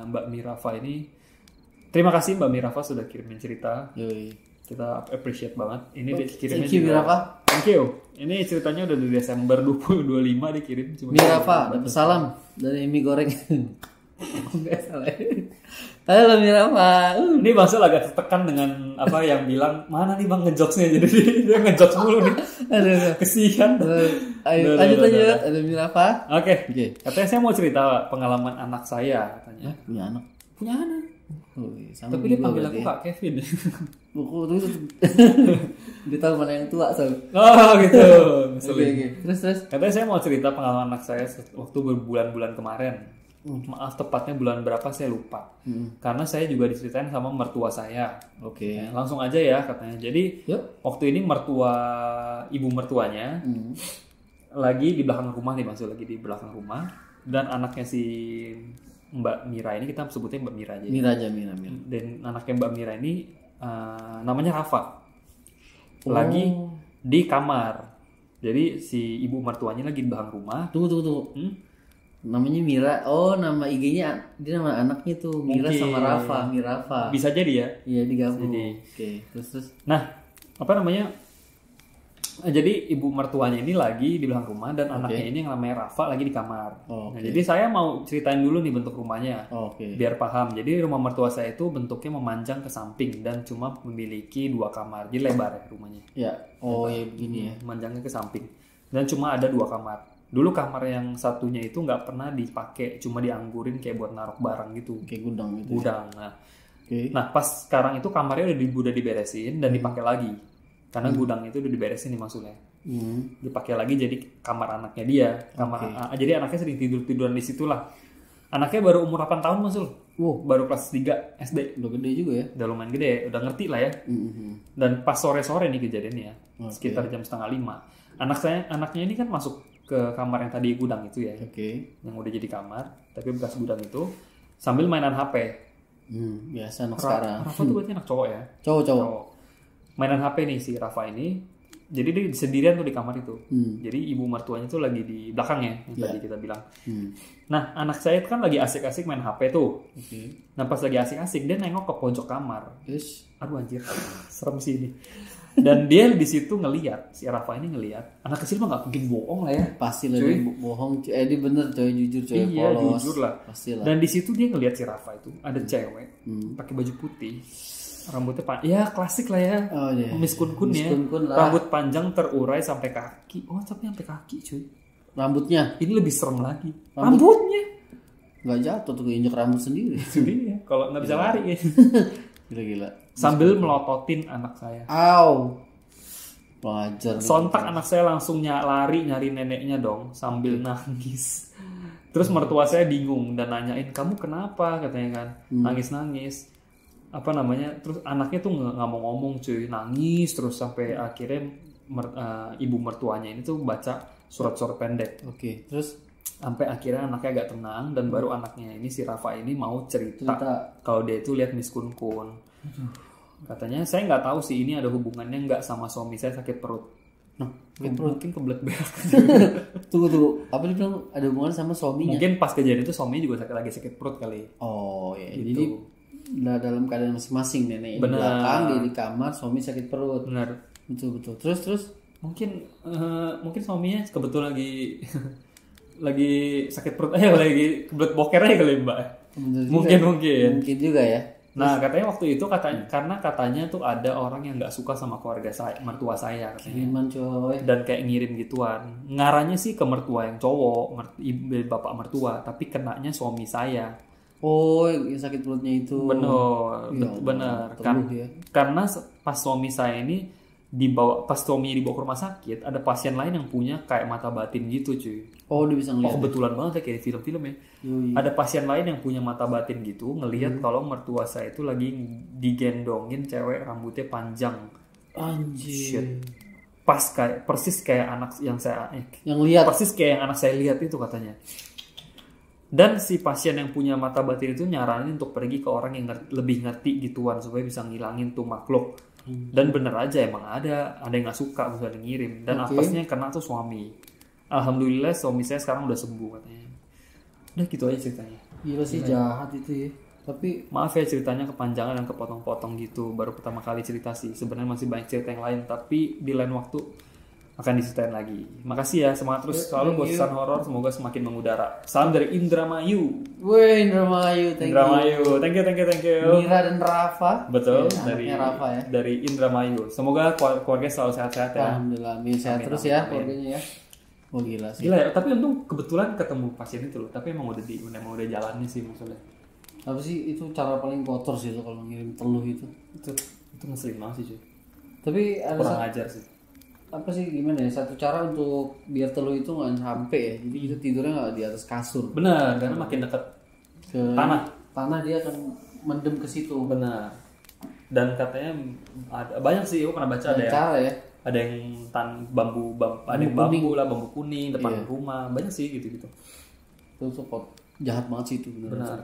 Mbak Mirafa ini. Terima kasih Mbak Mirafa sudah kirimin cerita. Kita appreciate banget. Ini dia kirimnya. Thank you Mirafa. Thank you. Ini ceritanya udah dari Desember 2025 dikirim. Mirafa, dapat salam dari mie goreng. Enggak salah. Halo Mirafa. Ini Bang Sul agak tertekan dengan apa yang bilang mana nih Bang ngejokesnya, jadi dia ngejokes mulu nih. Aduh, kesian. Ayo lanjut. Ada Mirafa. Oke. Katanya saya mau cerita pengalaman anak saya katanya. Punya anak. Tapi dia panggil aku Kak Kevin. Buku itu. Dia tahu mana yang tua soal. Oh gitu. Oke. Terus. Katanya saya mau cerita pengalaman anak saya waktu berbulan-bulan kemarin. Maaf tepatnya bulan berapa saya lupa. Karena saya juga diceritain sama mertua saya. Oke. Langsung aja ya katanya. Jadi waktu ini ibu mertuanya lagi di belakang rumah nih, maksud lagi di belakang rumah, dan anaknya si Mbak Mira ini, kita sebutnya Mbak Mira aja. Mira. Dan anaknya Mbak Mira ini namanya Rafa. Lagi di kamar. Jadi si ibu mertuanya lagi di belakang rumah. Tunggu. Namanya Mira. Oh, nama IG-nya dia nama anaknya tuh Mira. Mungkin. Sama Rafa, Mirafa. Bisa jadi ya? Iya, digabung. Oke, terus. Nah, apa namanya? Jadi ibu mertuanya ini lagi di belakang rumah dan anaknya ini yang namanya Rafa lagi di kamar. Nah, jadi saya mau ceritain dulu nih bentuk rumahnya, biar paham. Jadi rumah mertua saya itu bentuknya memanjang ke samping dan cuma memiliki 2 kamar. Jadi lebar ya rumahnya. Ya, ya begini ya. Memanjangnya ke samping dan cuma ada 2 kamar. Dulu kamar yang satunya itu nggak pernah dipakai, cuma dianggurin kayak buat naruh barang gitu. Kayak gudang gitu. Gudang. Nah, pas sekarang itu kamarnya udah diberesin dan dipakai lagi. Karena gudang itu udah diberesin nih maksudnya. Dipakai lagi jadi kamar anaknya dia. Jadi anaknya sering tiduran di situ lah. Anaknya baru umur 8 tahun Masul. Baru kelas 3 SD. Udah gede juga ya. Udah lumayan gede, udah ngerti lah ya. Dan pas sore-sore nih kejadiannya, sekitar jam 4:30. Anaknya ini kan masuk ke kamar yang tadi gudang itu ya. Yang udah jadi kamar, tapi bekas gudang itu sambil mainan HP. Biasa anak sekarang. Rafa tuh berarti anak cowok ya? Cowok. Mainan HP nih si Rafa ini, jadi dia sendirian tuh di kamar itu. Jadi ibu mertuanya tuh lagi di belakangnya yang tadi kita bilang. Nah anak saya kan lagi asik-asik main HP tuh. Nah pas lagi asik-asik dia nengok ke pojok kamar. Aduh anjir, serem sih ini. Dan dia di situ ngelihat, si Rafa ini ngelihat, anak kecil mah nggak mungkin bohong lah ya. Pasti lah dia bohong. Dia bener coy, jujur coy. Iya polos. jujur lah. Pastilah. Dan di situ dia ngelihat si Rafa itu ada cewek pakai baju putih. Rambutnya ya klasik lah ya, Miss Kun ya, rambut panjang terurai sampai kaki, tapi sampai kaki cuy. Rambutnya? Ini lebih serem lagi. Rambutnya nggak jatuh tuh, injek rambut sendiri. Sendiri ya, kalau nggak bisa lari ya. Gila. Sambil melototin anak saya. Wajar. Sontak anak saya langsung lari nyari neneknya dong, sambil nangis. Terus mertua saya bingung dan nanyain, kamu kenapa katanya kan, nangis-nangis. Terus anaknya tuh nggak mau ngomong cuy, nangis terus sampai akhirnya ibu mertuanya ini tuh baca surat-surat pendek. Terus sampai akhirnya anaknya agak tenang dan baru anaknya ini si Rafa ini mau cerita kalau dia itu lihat Miss Kun. Katanya saya nggak tahu sih ini ada hubungannya nggak sama suami saya sakit perut. Mungkin kebelet berak. Tunggu. Apa dia bilang ada hubungan sama suaminya? Mungkin pas kejadian itu suaminya juga lagi sakit perut kali. Jadi dalam keadaan masing-masing nenek di belakang, dia di kamar, suami sakit perut. Benar. Betul. Terus mungkin suaminya kebetulan lagi sakit perut lagi kebelet boker aja kali Mbak. Mungkin juga ya. Nah katanya waktu itu karena katanya tuh ada orang yang nggak suka sama keluarga saya, mertua saya katanya. Kiriman coy. Dan kayak ngirim gituan. Ngaranya sih ke mertua yang cowok, bapak mertua, tapi kenanya suami saya. Yang sakit perutnya itu. Bener. Karena pas suami saya ini pas suaminya dibawa ke rumah sakit, ada pasien lain yang punya kayak mata batin gitu cuy. Dia bisa ngeliat. Kebetulan banget ya kayak di film-film ya. Ada pasien lain yang punya mata batin gitu, ngelihat kalau mertua saya itu lagi digendongin cewek rambutnya panjang. Anjir. Persis kayak anak yang saya lihat. Persis kayak yang anak saya lihat itu katanya. Dan si pasien yang punya mata batin itu nyaranin untuk pergi ke orang yang lebih ngerti gituan supaya bisa ngilangin tuh makhluk. Dan bener aja emang ada yang nggak suka misalnya ngirim. Dan apesnya kena tuh suami. Alhamdulillah suami saya sekarang udah sembuh katanya. Udah gitu aja ceritanya. Gila sih jahat itu ya. Tapi maaf ya ceritanya kepanjangan dan kepotong-potong gitu. Baru pertama kali cerita sih. Sebenarnya masih banyak cerita yang lain, tapi di lain waktu akan diceritain lagi. Makasih ya, semangat terus selalu buat Pesan Horor, semoga semakin mengudara. Salam dari Indramayu. Indramayu, thank you. Mira dan Rafa. Betul, Rafa ya. Dari Indramayu. Semoga keluarga selalu sehat-sehat ya. Alhamdulillah, sehat terus ya keluarganya ya. Gila sih. Gila ya, tapi untung kebetulan ketemu pasien itu loh. Tapi emang udah jalannya sih maksudnya. Apa sih itu cara paling kotor sih kalau ngirim teluh itu. Itu ngeselin banget sih cuy. Tapi ada kurang ajar sih. Apa sih gimana ya, satu cara untuk biar teluh itu nggak sampai ya, jadi kita tidurnya nggak di atas kasur. Benar, karena makin dekat ke tanah dia akan mendem ke situ. Benar. Dan katanya ada banyak sih, aku pernah baca ada cara ya. Ada yang bambu bambu kuning depan rumah, banyak sih gitu. Itu jahat banget sih itu. Benar.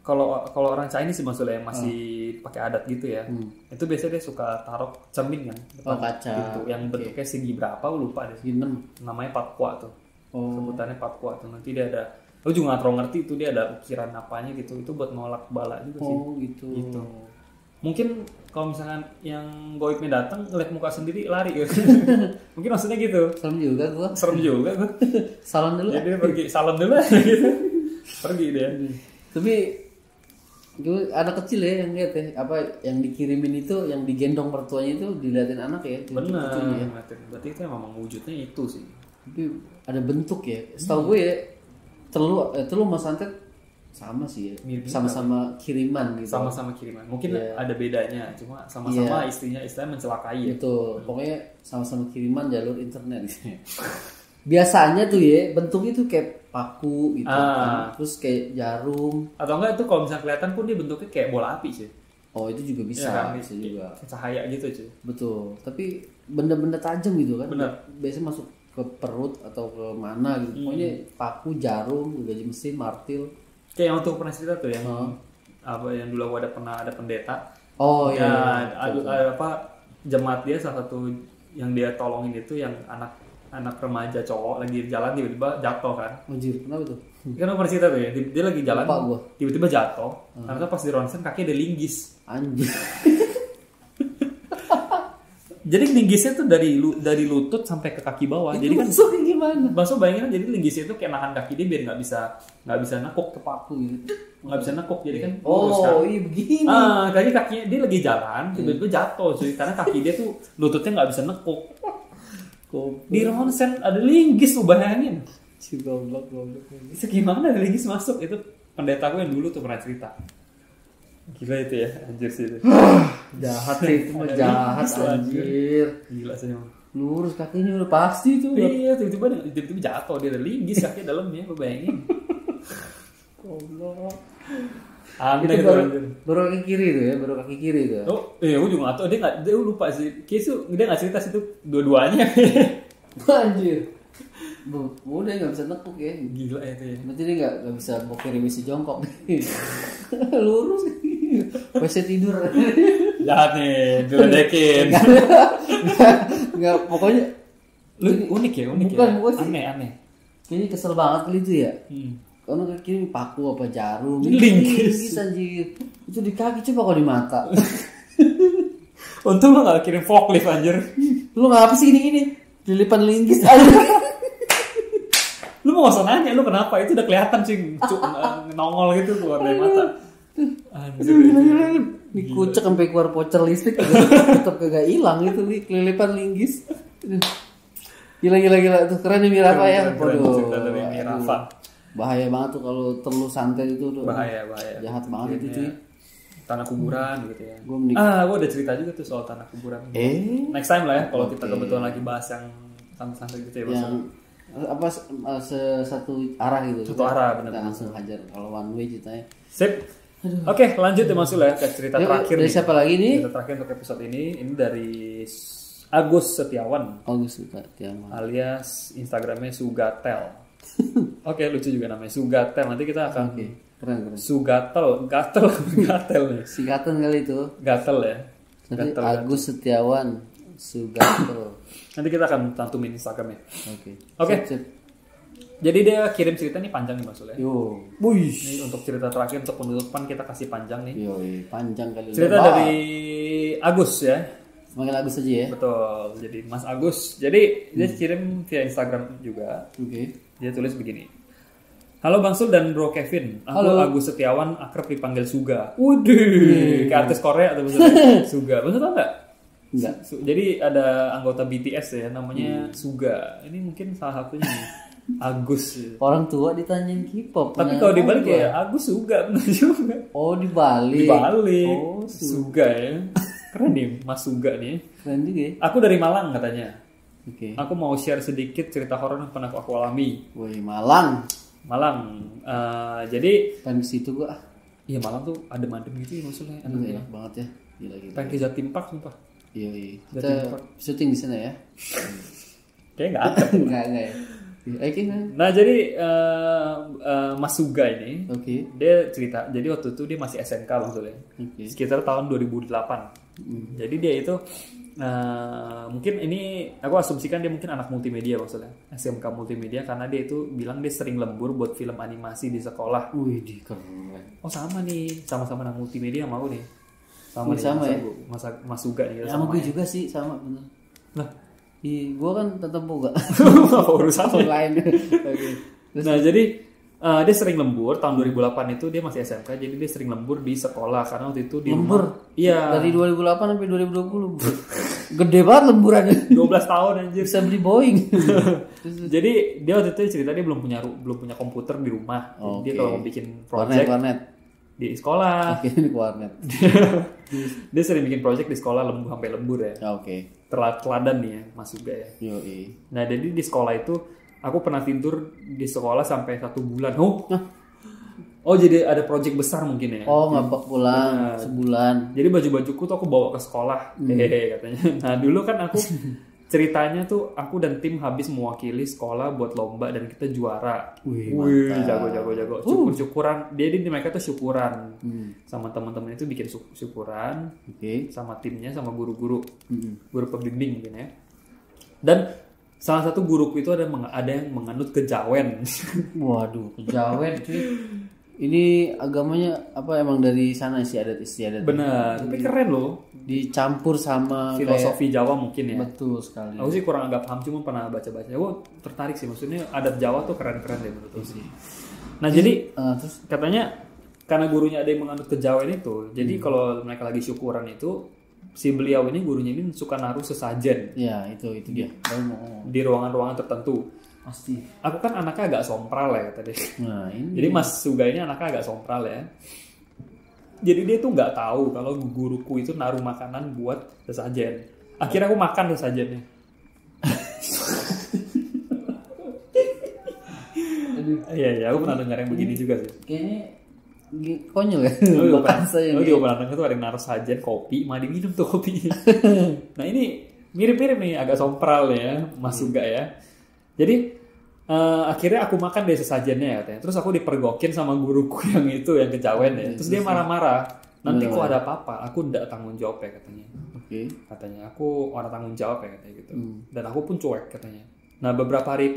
Kalau orang Chinese sih maksudnya yang masih pakai adat gitu ya, itu biasanya dia suka taruh cermin kan depan kaca gitu, yang bentuknya segi berapa lupa deh, segi 6, namanya patkwa tuh, sebutannya patkwa tuh. Nanti dia ada, lu juga nggak terlalu ngerti itu dia ada ukiran apanya gitu, itu buat nolak bala juga sih. Gitu. mungkin kalau misalkan yang goibnya datang ngeliat muka sendiri lari gitu. Mungkin maksudnya gitu. Serem juga gua. Serem juga gua. Salam dulu. Jadi dia pergi salam dulu aja gitu. Pergi dia. Tapi gue anak kecil ya yang lihat ya, apa yang dikirimin itu, yang digendong mertuanya itu diliatin anak ya. Benar. Ya. Berarti itu memang wujudnya itu sih. Tapi ada bentuk ya. Setahu gue ya, telu sama santet sama sih ya. Mirip Sama-sama kiriman gitu. Sama-sama kiriman. Mungkin ada bedanya, cuma sama-sama istrinya mencelakai ya. Betul. Pokoknya sama-sama kiriman jalur internet. Biasanya tuh ya bentuknya tuh kayak paku gitu kan. Terus kayak jarum. Atau enggak itu kalau misalnya kelihatan pun dia bentuknya kayak bola api sih. Oh itu juga bisa, ya, kan? bisa juga. Cahaya gitu cuy. Betul. Tapi benda-benda tajam gitu kan. Benar. Biasanya masuk ke perut atau ke mana gitu. Pokoknya paku, jarum, gaji mesin, martil. Kayak yang waktu pernah cerita tuh yang apa yang dulu aku pernah ada pendeta. Oh ya, ada apa jemaat dia salah satu yang dia tolongin itu yang anak remaja cowok lagi jalan tiba-tiba jatuh kan. Anjir, kenapa tuh? Kan aku pernah cerita tuh ya, dia lagi jalan tiba-tiba jatuh. Karena pas di ronsen kakinya ada linggis. Anjir. Jadi linggisnya tuh dari lutut sampai ke kaki bawah. Itu jadi kan masuknya gimana? Masuk bayangin jadi linggisnya itu kayak nahan kaki dia biar nggak bisa nekuk Ke paku gitu. nggak bisa nekuk jadi kan lurus kan. Oh iya begini. Kakinya dia lagi jalan tiba-tiba jatuh cuy karena kaki dia tuh lututnya nggak bisa nekuk. Di ronsen ada linggis tuh bayangin. Si goblok. Itu gimana ada linggis masuk itu pendeta gue yang dulu tuh pernah cerita. Gila itu ya anjir sih itu. Jahat sih itu mah jahat anjir. Gila sih emang. Lurus kakinya udah pasti tuh. Iya tiba-tiba jatuh dia ada linggis kaki dalamnya lu bayangin. Goblok. Aneh Itu itu baru kaki kiri tuh ya, baru kaki kiri tuh. Oh, gue juga nggak tahu dia lupa sih. Kayaknya dia nggak cerita situ dua-duanya. Anjir. Udah nggak bisa nekuk ya. Gila ya itu ya. Berarti dia nggak bisa bokir misi jongkok. Lurus. WC tidur. Jahat nih, diledekin. Nggak, pokoknya unik ya. Bukan, Aneh. Kayaknya kesel banget kali itu ya. Karena kaki paku apa jarum. Linggis anjir. Itu di kaki coba kalau di mata. Untung lo nggak kirim forklift anjir. Lu ngapa sih gini? Dilipan linggis. Lu mau nggak usah nanya lu kenapa itu udah kelihatan sih nongol gitu keluar dari mata. Anjir. Dikucek sampai keluar voucher listrik tetap kagak hilang itu kelilipan linggis. Gila tuh keren nih Mirafa ya. Waduh. Dari Mirafa. Bahaya banget tuh kalau terlalu santet itu tuh. Bahaya. Jahat banget itu cuy. Tanah kuburan gitu ya. Gue udah cerita juga tuh soal tanah kuburan. Next time lah ya kalau kita kebetulan lagi bahas yang santai gitu ya. Yang apa satu arah gitu. Satu arah benar. Kita langsung hajar kalau one way ceritanya. Sip. Oke, lanjut ya Mas Ul ya ke cerita terakhir dari siapa lagi nih? Cerita terakhir untuk episode ini dari Agus Setiawan. Alias Instagramnya Sugatel. Oke, lucu juga namanya Sugatel. Nanti kita akan keren. Gatel nih. Singkatan kali itu. Gatel ya. Gatel. Agus Setiawan Sugatel. Nanti kita akan cantumin Instagramnya. Oke. Jadi dia kirim cerita nih panjang nih Mas Ul ya. Ini untuk cerita terakhir untuk penutupan kita kasih panjang nih. Panjang kali. Cerita dari Agus ya. Panggil Agus aja ya. Betul. Jadi Mas Agus. Jadi dia kirim via Instagram juga. Dia tulis begini. Halo Bang Sul dan Bro Kevin. Aku Agus Setiawan, akrab dipanggil Suga. Waduh. Kayak artis Korea atau maksudnya Suga. Maksudnya tau nggak? Enggak. Jadi ada anggota BTS ya namanya Suga. Ini mungkin salah satunya nih. Agus. Orang tua ditanyain K-pop. Tapi kalau dibalik ya Agus Suga benar juga. Oh dibalik. Oh Suga ya. Keren nih Mas Suga nih. Keren juga ya. Aku dari Malang katanya. Aku mau share sedikit cerita horor yang pernah aku alami. Woi Malang. Jadi kan di situ gua. Iya Malang tuh adem-adem gitu ya maksudnya. Enak banget ya. Gila. Pengen ke Jatim Park sumpah. Iya. Kita syuting di sana ya. Kayaknya nggak ada. Nggak ya. Nah jadi Mas Suga ini, dia cerita. Jadi waktu itu dia masih SMK maksudnya, sekitar tahun 2008. Jadi dia itu mungkin ini aku asumsikan dia mungkin anak multimedia maksudnya, SMK multimedia karena dia itu bilang dia sering lembur buat film animasi di sekolah. Wih keren. Oh sama nih, sama-sama anak multimedia mau nih. Sama nih, sama ya. Mas Uga nih. Sama gue juga sih, sama bener. Nah, gue kan tetap boga. apa urusannya? Lain. Nah, jadi dia sering lembur tahun 2008 itu dia masih SMK, jadi dia sering lembur di sekolah karena waktu itu di lembur. Rumah, iya. Dari 2008 sampai 2020. Gede banget lemburannya. 12 tahun anjir. Bisa beli Boeing. Jadi dia waktu itu cerita dia belum punya komputer di rumah. Jadi dia kalau mau bikin project warnet. Di sekolah. Di warnet. Dia sering bikin project di sekolah sampai lembur ya. Oke. Teladan nih ya, Mas juga ya. Yoi. Nah, jadi di sekolah itu aku pernah tidur di sekolah sampai 1 bulan. Oh, jadi ada project besar mungkin ya. Oh, ngapa pulang sebulan. Jadi baju-bajuku tuh aku bawa ke sekolah. Katanya. Nah, dulu kan aku ceritanya tuh aku dan tim habis mewakili sekolah buat lomba dan kita juara. Wih, jago. Syukur-syukuran. Jadi mereka tuh syukuran. Sama teman-teman itu bikin syukuran. Sama timnya, sama guru-guru. Guru pembimbing mungkin ya. Dan salah satu guruku itu ada yang menganut kejawen. Waduh, kejawen cuy. Ini agamanya apa emang dari sana sih adat istiadat. Benar, tapi keren loh. Dicampur sama filosofi Jawa mungkin ya. Betul sekali. Aku sih kurang agak paham, cuma pernah baca-baca. Aku tertarik sih, maksudnya adat Jawa tuh keren-keren deh menurut aku sih. Nah, jadi terus katanya karena gurunya ada yang menganut kejawen itu, jadi kalau mereka lagi syukuran itu si beliau ini gurunya ini suka naruh sesajen. Iya, itu dia. Di ruangan-ruangan tertentu. Pasti. Aku kan anaknya agak sompral ya kata dia. Nah, ini. Jadi Mas Suga ini anaknya agak sompral ya. Jadi dia tuh nggak tahu kalau guruku itu naruh makanan buat sesajen. Akhirnya aku makan sesajennya. Iya, aku pernah dengar yang begini juga sih. Kayaknya konyol ya. Aku juga pernah dengar tuh ada yang naruh sajen kopi, malah diminum tuh kopinya. Nah, ini mirip-mirip nih, agak sompral ya, Mas Suga ya. Jadi akhirnya aku makan deh sesajennya katanya. Terus aku dipergokin sama guruku yang itu yang kejawen ya. Terus dia marah-marah. Nanti kok ada apa-apa, aku ndak tanggung jawab ya katanya. Katanya aku orang tanggung jawab ya katanya gitu. Dan aku pun cuek katanya. Nah, beberapa hari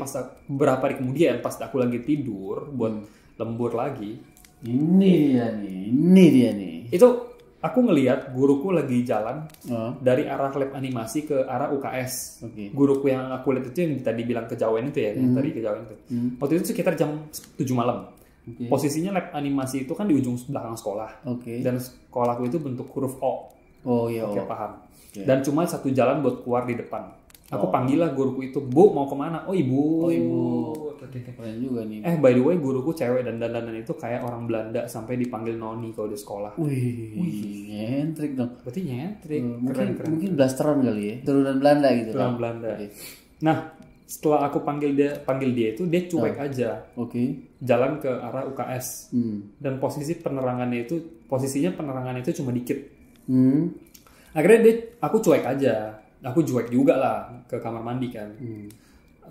kemudian pas aku lagi tidur buat lembur lagi. Ini dia nih. Itu aku ngelihat guruku lagi jalan dari arah lab animasi ke arah UKS. Guruku yang aku lihat itu yang tadi bilang kejawen itu ya, yang tadi kejawen itu. Waktu itu sekitar jam 7 malam. Posisinya lab animasi itu kan di ujung belakang sekolah. Dan sekolahku itu bentuk huruf O. Oh iya. Paham. Dan cuma satu jalan buat keluar di depan. Aku panggil lah guruku itu, Bu mau kemana? Oh ibu. Keren juga nih. By the way guruku cewek dan dandanan itu kayak orang Belanda sampai dipanggil noni kalau di sekolah. Wih, nyentrik dong. Berarti nyentrik. Keren. Mungkin blasteran kali ya. Turunan Belanda gitu. Turunan Belanda. Nah, setelah aku panggil dia itu dia cuek aja. Jalan ke arah UKS. Dan posisinya penerangannya itu cuma dikit. Akhirnya aku cuek aja. Aku cuek juga lah ke kamar mandi kan.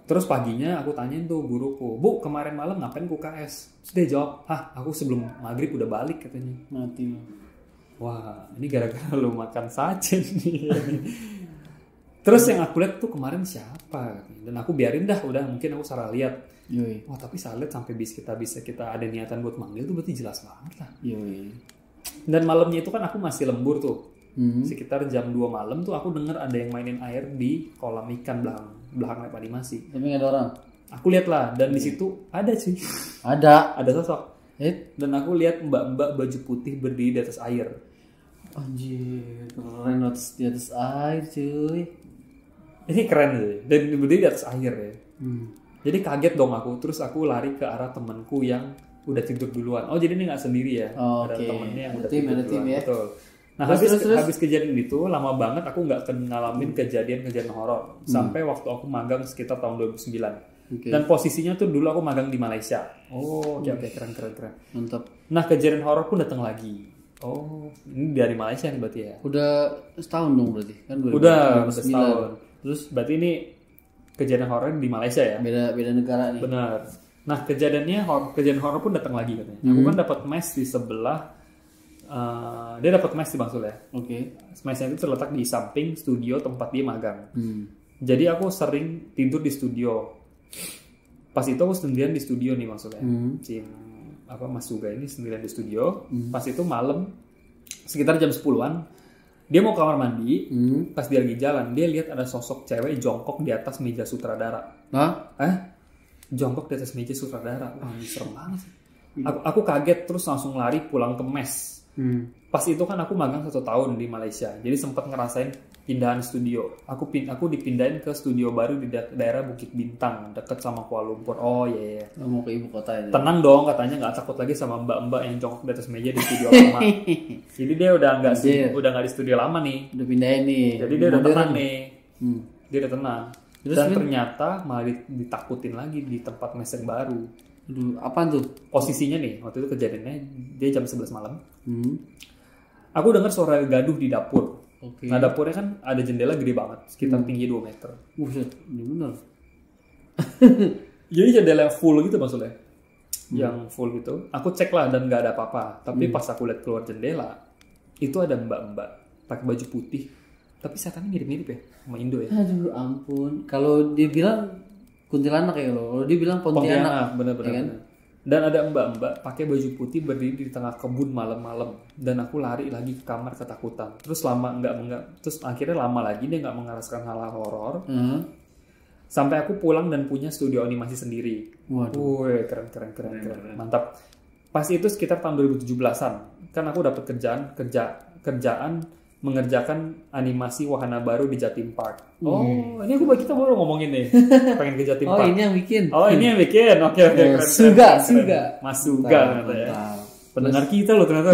Terus paginya aku tanyain tuh guruku, Bu kemarin malam ngapain ke UKS? Terus dia jawab, aku sebelum maghrib udah balik katanya. Mati. Wah, ini gara-gara lu makan sajen nih. Terus yang aku lihat tuh kemarin siapa? Dan aku biarin dah, udah mungkin aku salah lihat. Wah, tapi salah lihat sampai kita ada niatan buat manggil tuh berarti jelas banget lah. Dan malamnya itu kan aku masih lembur tuh. Sekitar jam 2 malam tuh aku dengar ada yang mainin air di kolam ikan belakang lab animasi. Tapi nggak ada orang. Aku lihat lah dan di situ ada sih. Ada sosok. Dan aku lihat mbak-mbak baju putih berdiri di atas air. Anjir, keren di atas air cuy. Ini keren sih. Dan berdiri di atas air ya. Jadi kaget dong aku. Terus aku lari ke arah temanku yang udah tidur duluan. Oh jadi ini nggak sendiri ya. Ada temennya yang udah tidur duluan. Ya? Betul. Nah habis kejadian itu lama banget aku nggak ngalamin kejadian horor sampai waktu aku magang sekitar tahun 2009. Dan posisinya tuh dulu aku magang di Malaysia. Oke, keren. Mantap. Nah kejadian horor pun datang lagi. Oh ini dari Malaysia nih berarti ya? Udah setahun dong berarti kan? Udah setahun. Terus berarti ini kejadian horor di Malaysia ya? Beda negara nih. Benar. Nah kejadian horor pun datang lagi katanya. Aku kan dapat mes di sebelah. Dia dapat mes di Bang Sul ya. Mesnya itu terletak di samping studio tempat dia magang. Jadi aku sering tidur di studio. Pas itu aku sendirian di studio nih Bang Sul ya. Mas Suga ini sendirian di studio. Pas itu malam sekitar jam 10-an Dia mau kamar mandi, pas dia lagi jalan, dia lihat ada sosok cewek jongkok di atas meja sutradara. Jongkok di atas meja sutradara. Wah, ini serem banget sih. Aku kaget terus langsung lari pulang ke mes. Pas itu kan aku magang 1 tahun di Malaysia, jadi sempat ngerasain pindahan studio. Aku dipindahin ke studio baru di daerah Bukit Bintang, deket sama Kuala Lumpur. Oh iya. Mau ke ibu kota ya. Tenang dong, katanya nggak takut lagi sama mbak-mbak yang jongkok di atas meja di studio lama. Jadi dia udah nggak di studio lama nih. Udah pindahin nih. Jadi dia udah tenang nih. Dia udah tenang. Dan ternyata malah ditakutin lagi di tempat mes yang baru. Aduh, apaan tuh? Posisinya nih, waktu itu kejadiannya dia jam 11 malam. Aku dengar suara gaduh di dapur. Nah dapurnya kan ada jendela gede banget, sekitar tinggi 2 meter. Buset, ini bener. Jadi jendela yang full gitu maksudnya. Yang full gitu. Aku cek lah dan gak ada apa-apa. Tapi pas aku lihat keluar jendela, itu ada mbak-mbak pakai baju putih. Tapi setannya mirip-mirip ya sama Indo ya. Aduh ampun. Kalau dia bilang kuntilanak ya loh. Kalau dia bilang Pontianak. Bener-bener. Ya kan? Dan ada mbak-mbak pakai baju putih berdiri di tengah kebun malam-malam. Dan aku lari lagi ke kamar ketakutan. Terus terus akhirnya lama lagi dia nggak mengaraskan hal-hal horor. Sampai aku pulang dan punya studio animasi sendiri. Waduh. Wih, keren. Mantap. Pas itu sekitar tahun 2017-an. Kan aku dapat kerjaan mengerjakan animasi wahana baru di Jatim Park. Ini kita baru ngomongin nih. Pengen ke Jatim Park. Ini yang bikin. Ini yang bikin. Oke. Suga. Mas Suga ternyata ya. Pendengar kita loh ternyata.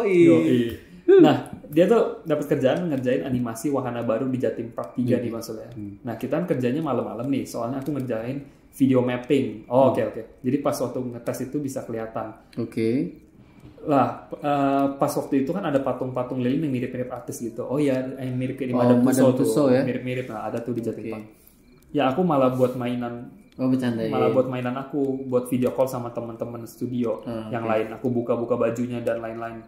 Yoi. Nah, dia tuh dapat kerjaan ngerjain animasi wahana baru di Jatim Park 3 nih maksudnya. Nah, kita kan kerjanya malam-malam nih. Soalnya aku ngerjain video mapping. Oke. Jadi pas waktu ngetes itu bisa kelihatan. Lah, pas waktu itu kan ada patung-patung lilin yang mirip-mirip artis gitu. Oh ya, yang mirip kayak di Madame Tussauds ya? Mirip-mirip. Nah, ada tuh di Jatim Park. Ya, aku malah buat mainan. Buat mainan aku, buat video call sama teman-teman studio yang lain. Aku buka-buka bajunya dan lain-lain.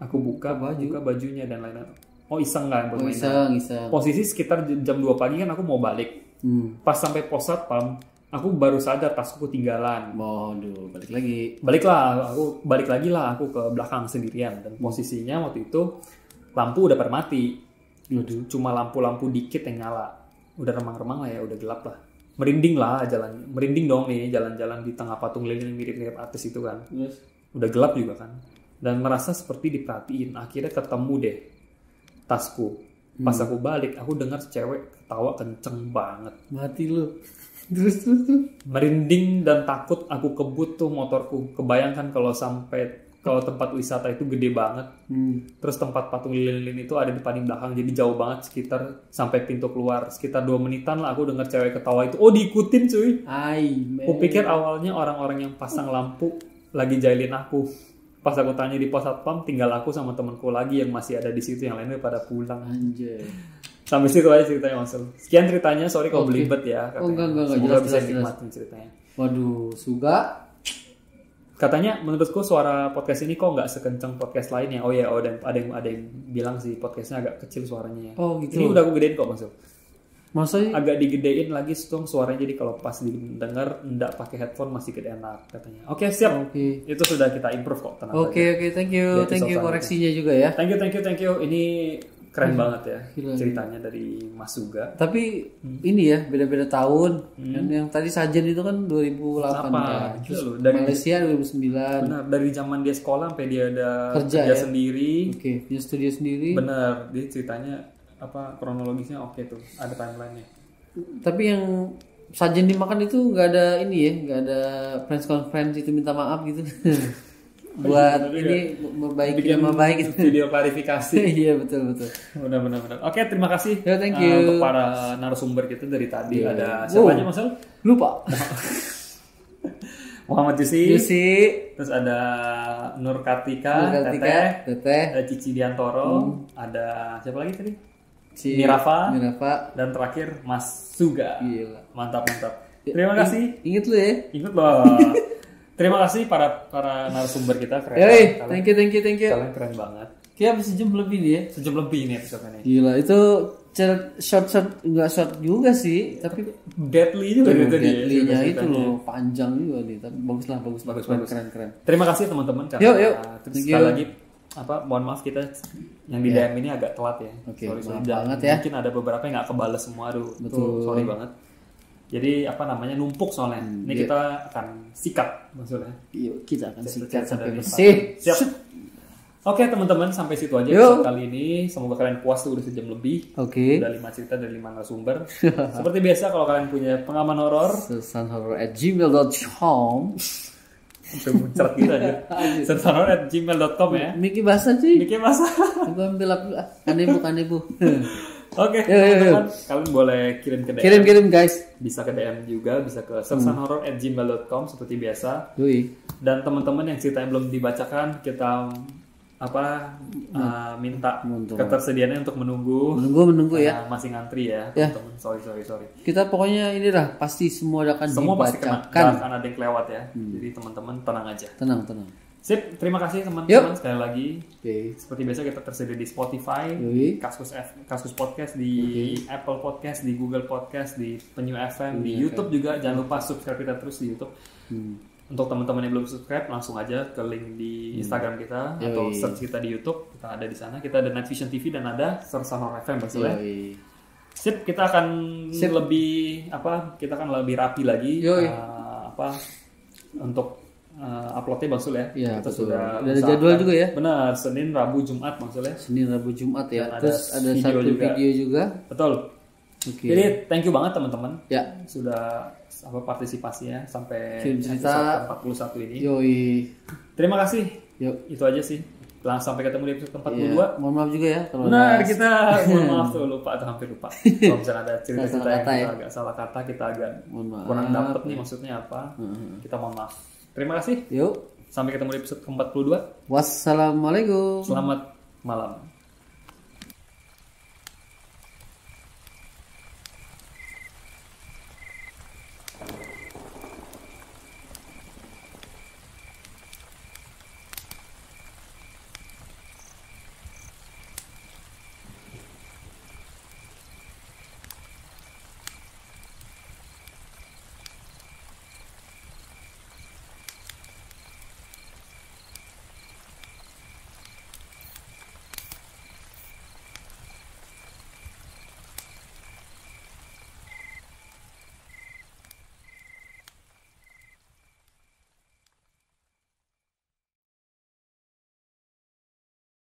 Aku buka bajunya dan lain-lain. Iseng kan buat mainan. Iseng. Posisi sekitar jam 2 pagi kan aku mau balik. Pas sampai pos satpam, aku baru sadar tasku ketinggalan. Waduh, balik lagi. Balik lagi lah aku ke belakang sendirian dan posisinya waktu itu lampu udah pada mati. Cuma lampu-lampu dikit yang nyala. Udah remang-remang lah ya, udah gelap lah. Merinding dong nih jalan-jalan di tengah patung lilin yang mirip-mirip artis itu kan. Udah gelap juga kan. Dan merasa seperti diperhatiin. Akhirnya ketemu deh tasku. Pas aku balik, aku dengar cewek ketawa kenceng banget. Mati lu. Terus. Merinding dan takut aku kebut tuh motorku. Kebayangkan kalau tempat wisata itu gede banet. Terus tempat patung lilin itu ada di paling belakang. Jadi jauh banget sekitar sampai pintu keluar. Sekitar 2 menitan lah aku dengar cewek ketawa itu. Diikutin cuy. Aku pikir awalnya orang-orang yang pasang lampu lagi jahilin aku. Pas aku tanya di pos satpam, tinggal aku sama temanku lagi yang masih ada di situ, yang lainnya pada pulang. Anjay. Sampai situ aja ceritanya Mas. Sekian ceritanya, sorry kalau belibet ya. Enggak. Semoga bisa nikmatin ceritanya. Waduh, Suga. Katanya menurutku suara podcast ini kok nggak sekencang podcast lainnya. Dan ada yang bilang sih podcastnya agak kecil suaranya. Gitu. Ini udah aku gedein kok Mas. Maksudnya agak digedein lagi suaranya, jadi kalau pas didengar nggak pakai headphone masih gede enak katanya. Oke, siap. Itu sudah kita improve kok, tenang. Oke, thank you koreksinya juga ya. Thank you. Ini keren banget ya ceritanya dari Mas Suga. Tapi ini ya beda-beda tahun. Yang tadi Sajen itu kan 2008 kan. Terus dari Malaysia 2009. Benar, dari zaman dia sekolah sampai dia ada kerja sendiri. Punya studio sendiri. Benar, dia ceritanya kronologisnya tuh, ada timelinenya. Tapi yang Sajen dimakan itu nggak ada nggak ada press conference itu minta maaf gitu. Buat ini membaiki nama baik gitu. Video klarifikasi. Iya betul. Benar. Oke, terima kasih. Thank you untuk para narasumber kita dari tadi. Ada siapa aja Mas? Lupa. Muhammad Jusi. Terus ada Nur Kartika, Teteh, ada Cici Diantoro, ada siapa lagi tadi? Mirafa, dan terakhir Mas Suga. Gila. Mantap. Terima kasih. Ingat lu ya? Ingat loh. Terima kasih para narasumber kita, keren. Thank you. Kalian keren banget. Kayak sejam lebih nih ya? Sejam lebih nih episode ini. Gila, itu short nggak short juga sih, tapi deadly juga gitu. Deadly-nya itu loh, panjang juga nih, tapi bagus. Keren. Terima kasih teman-teman. Yuk. Terus sekali lagi mohon maaf kita yang di DM ini agak telat ya. Oke, sorry maaf dan banget ya. mungkin ada beberapa yang nggak kebales semua, aduh. Betul. Tuh, sorry banget. Jadi numpuk soalnya. Ini kita akan sikat maksudnya. Yuk kita akan sikat Sikat sampai dari bersih. Siap. Oke teman-teman, sampai situ aja Yuk. episode kali ini. Semoga kalian puas tuh, udah sejam lebih. Oke. Udah 5 cerita dari 5 narasumber. Seperti biasa kalau kalian punya pengalaman horor, sersanhorror@gmail.com. sampai muncrat gitu aja. sersanhorror@gmail.com ya. Miki bahasa sih. Bikin masa. Coba ambil aku. Kanebu. Oke, teman-teman, kalian boleh kirim ke DM. Kirim guys. Bisa ke DM juga, bisa ke sersanhorror@gmail.com seperti biasa. Yoi. Dan teman-teman yang ceritanya belum dibacakan, kita minta Untuk- ketersediaannya untuk menunggu. Menunggu ya. Masih ngantri ya, Ya. teman-teman. Sorry. Kita pokoknya ini dah pasti semua akan Semua pasti kena, dibacakan. nggak akan ada yang kelewat ya. Jadi teman-teman tenang aja. Tenang. Sip, terima kasih teman-teman sekali lagi. Oke. Seperti biasa kita tersedia di Spotify, Yoi. Kasus Podcast, di Apple Podcast, di Google Podcast, di Penyu FM, di YouTube juga. Jangan lupa subscribe kita terus di YouTube. Untuk teman-teman yang belum subscribe, langsung aja ke link di Instagram kita atau search kita di YouTube. Kita ada di sana. Kita ada Night Vision TV dan ada Sersanhorror FM maksudnya. Yoi. Sip, kita akan lebih Kita akan lebih rapi lagi. Yoi. Untuk uploadnya Bang Sul ya. Iya, Kita betul. sudah Udah ada jadwal juga ya. Benar, Senin, Rabu, Jumat Bang Sul ya. Senin, Rabu, Jumat ya. Dan Terus ada video satu juga. video juga. Betul. Oke. Jadi thank you banget teman-teman. Ya. Sudah partisipasinya sampai Kirim cerita. episode 41 ini. Yoi. Terima kasih. Yuk. Itu aja sih. Langsung sampai ketemu di episode 42. Ya. Mohon maaf juga ya kalau Benar, ada- kita mohon maaf tuh lupa atau hampir lupa. Kalau misalnya ada cerita-cerita Salah yang kata kita ya. agak salah kata, kita agak Mohon maaf. kurang dapet nih maksudnya apa. Kita mohon maaf. Terima kasih. Yuk. Sampai ketemu di episode ke-42. Wassalamualaikum. Selamat malam.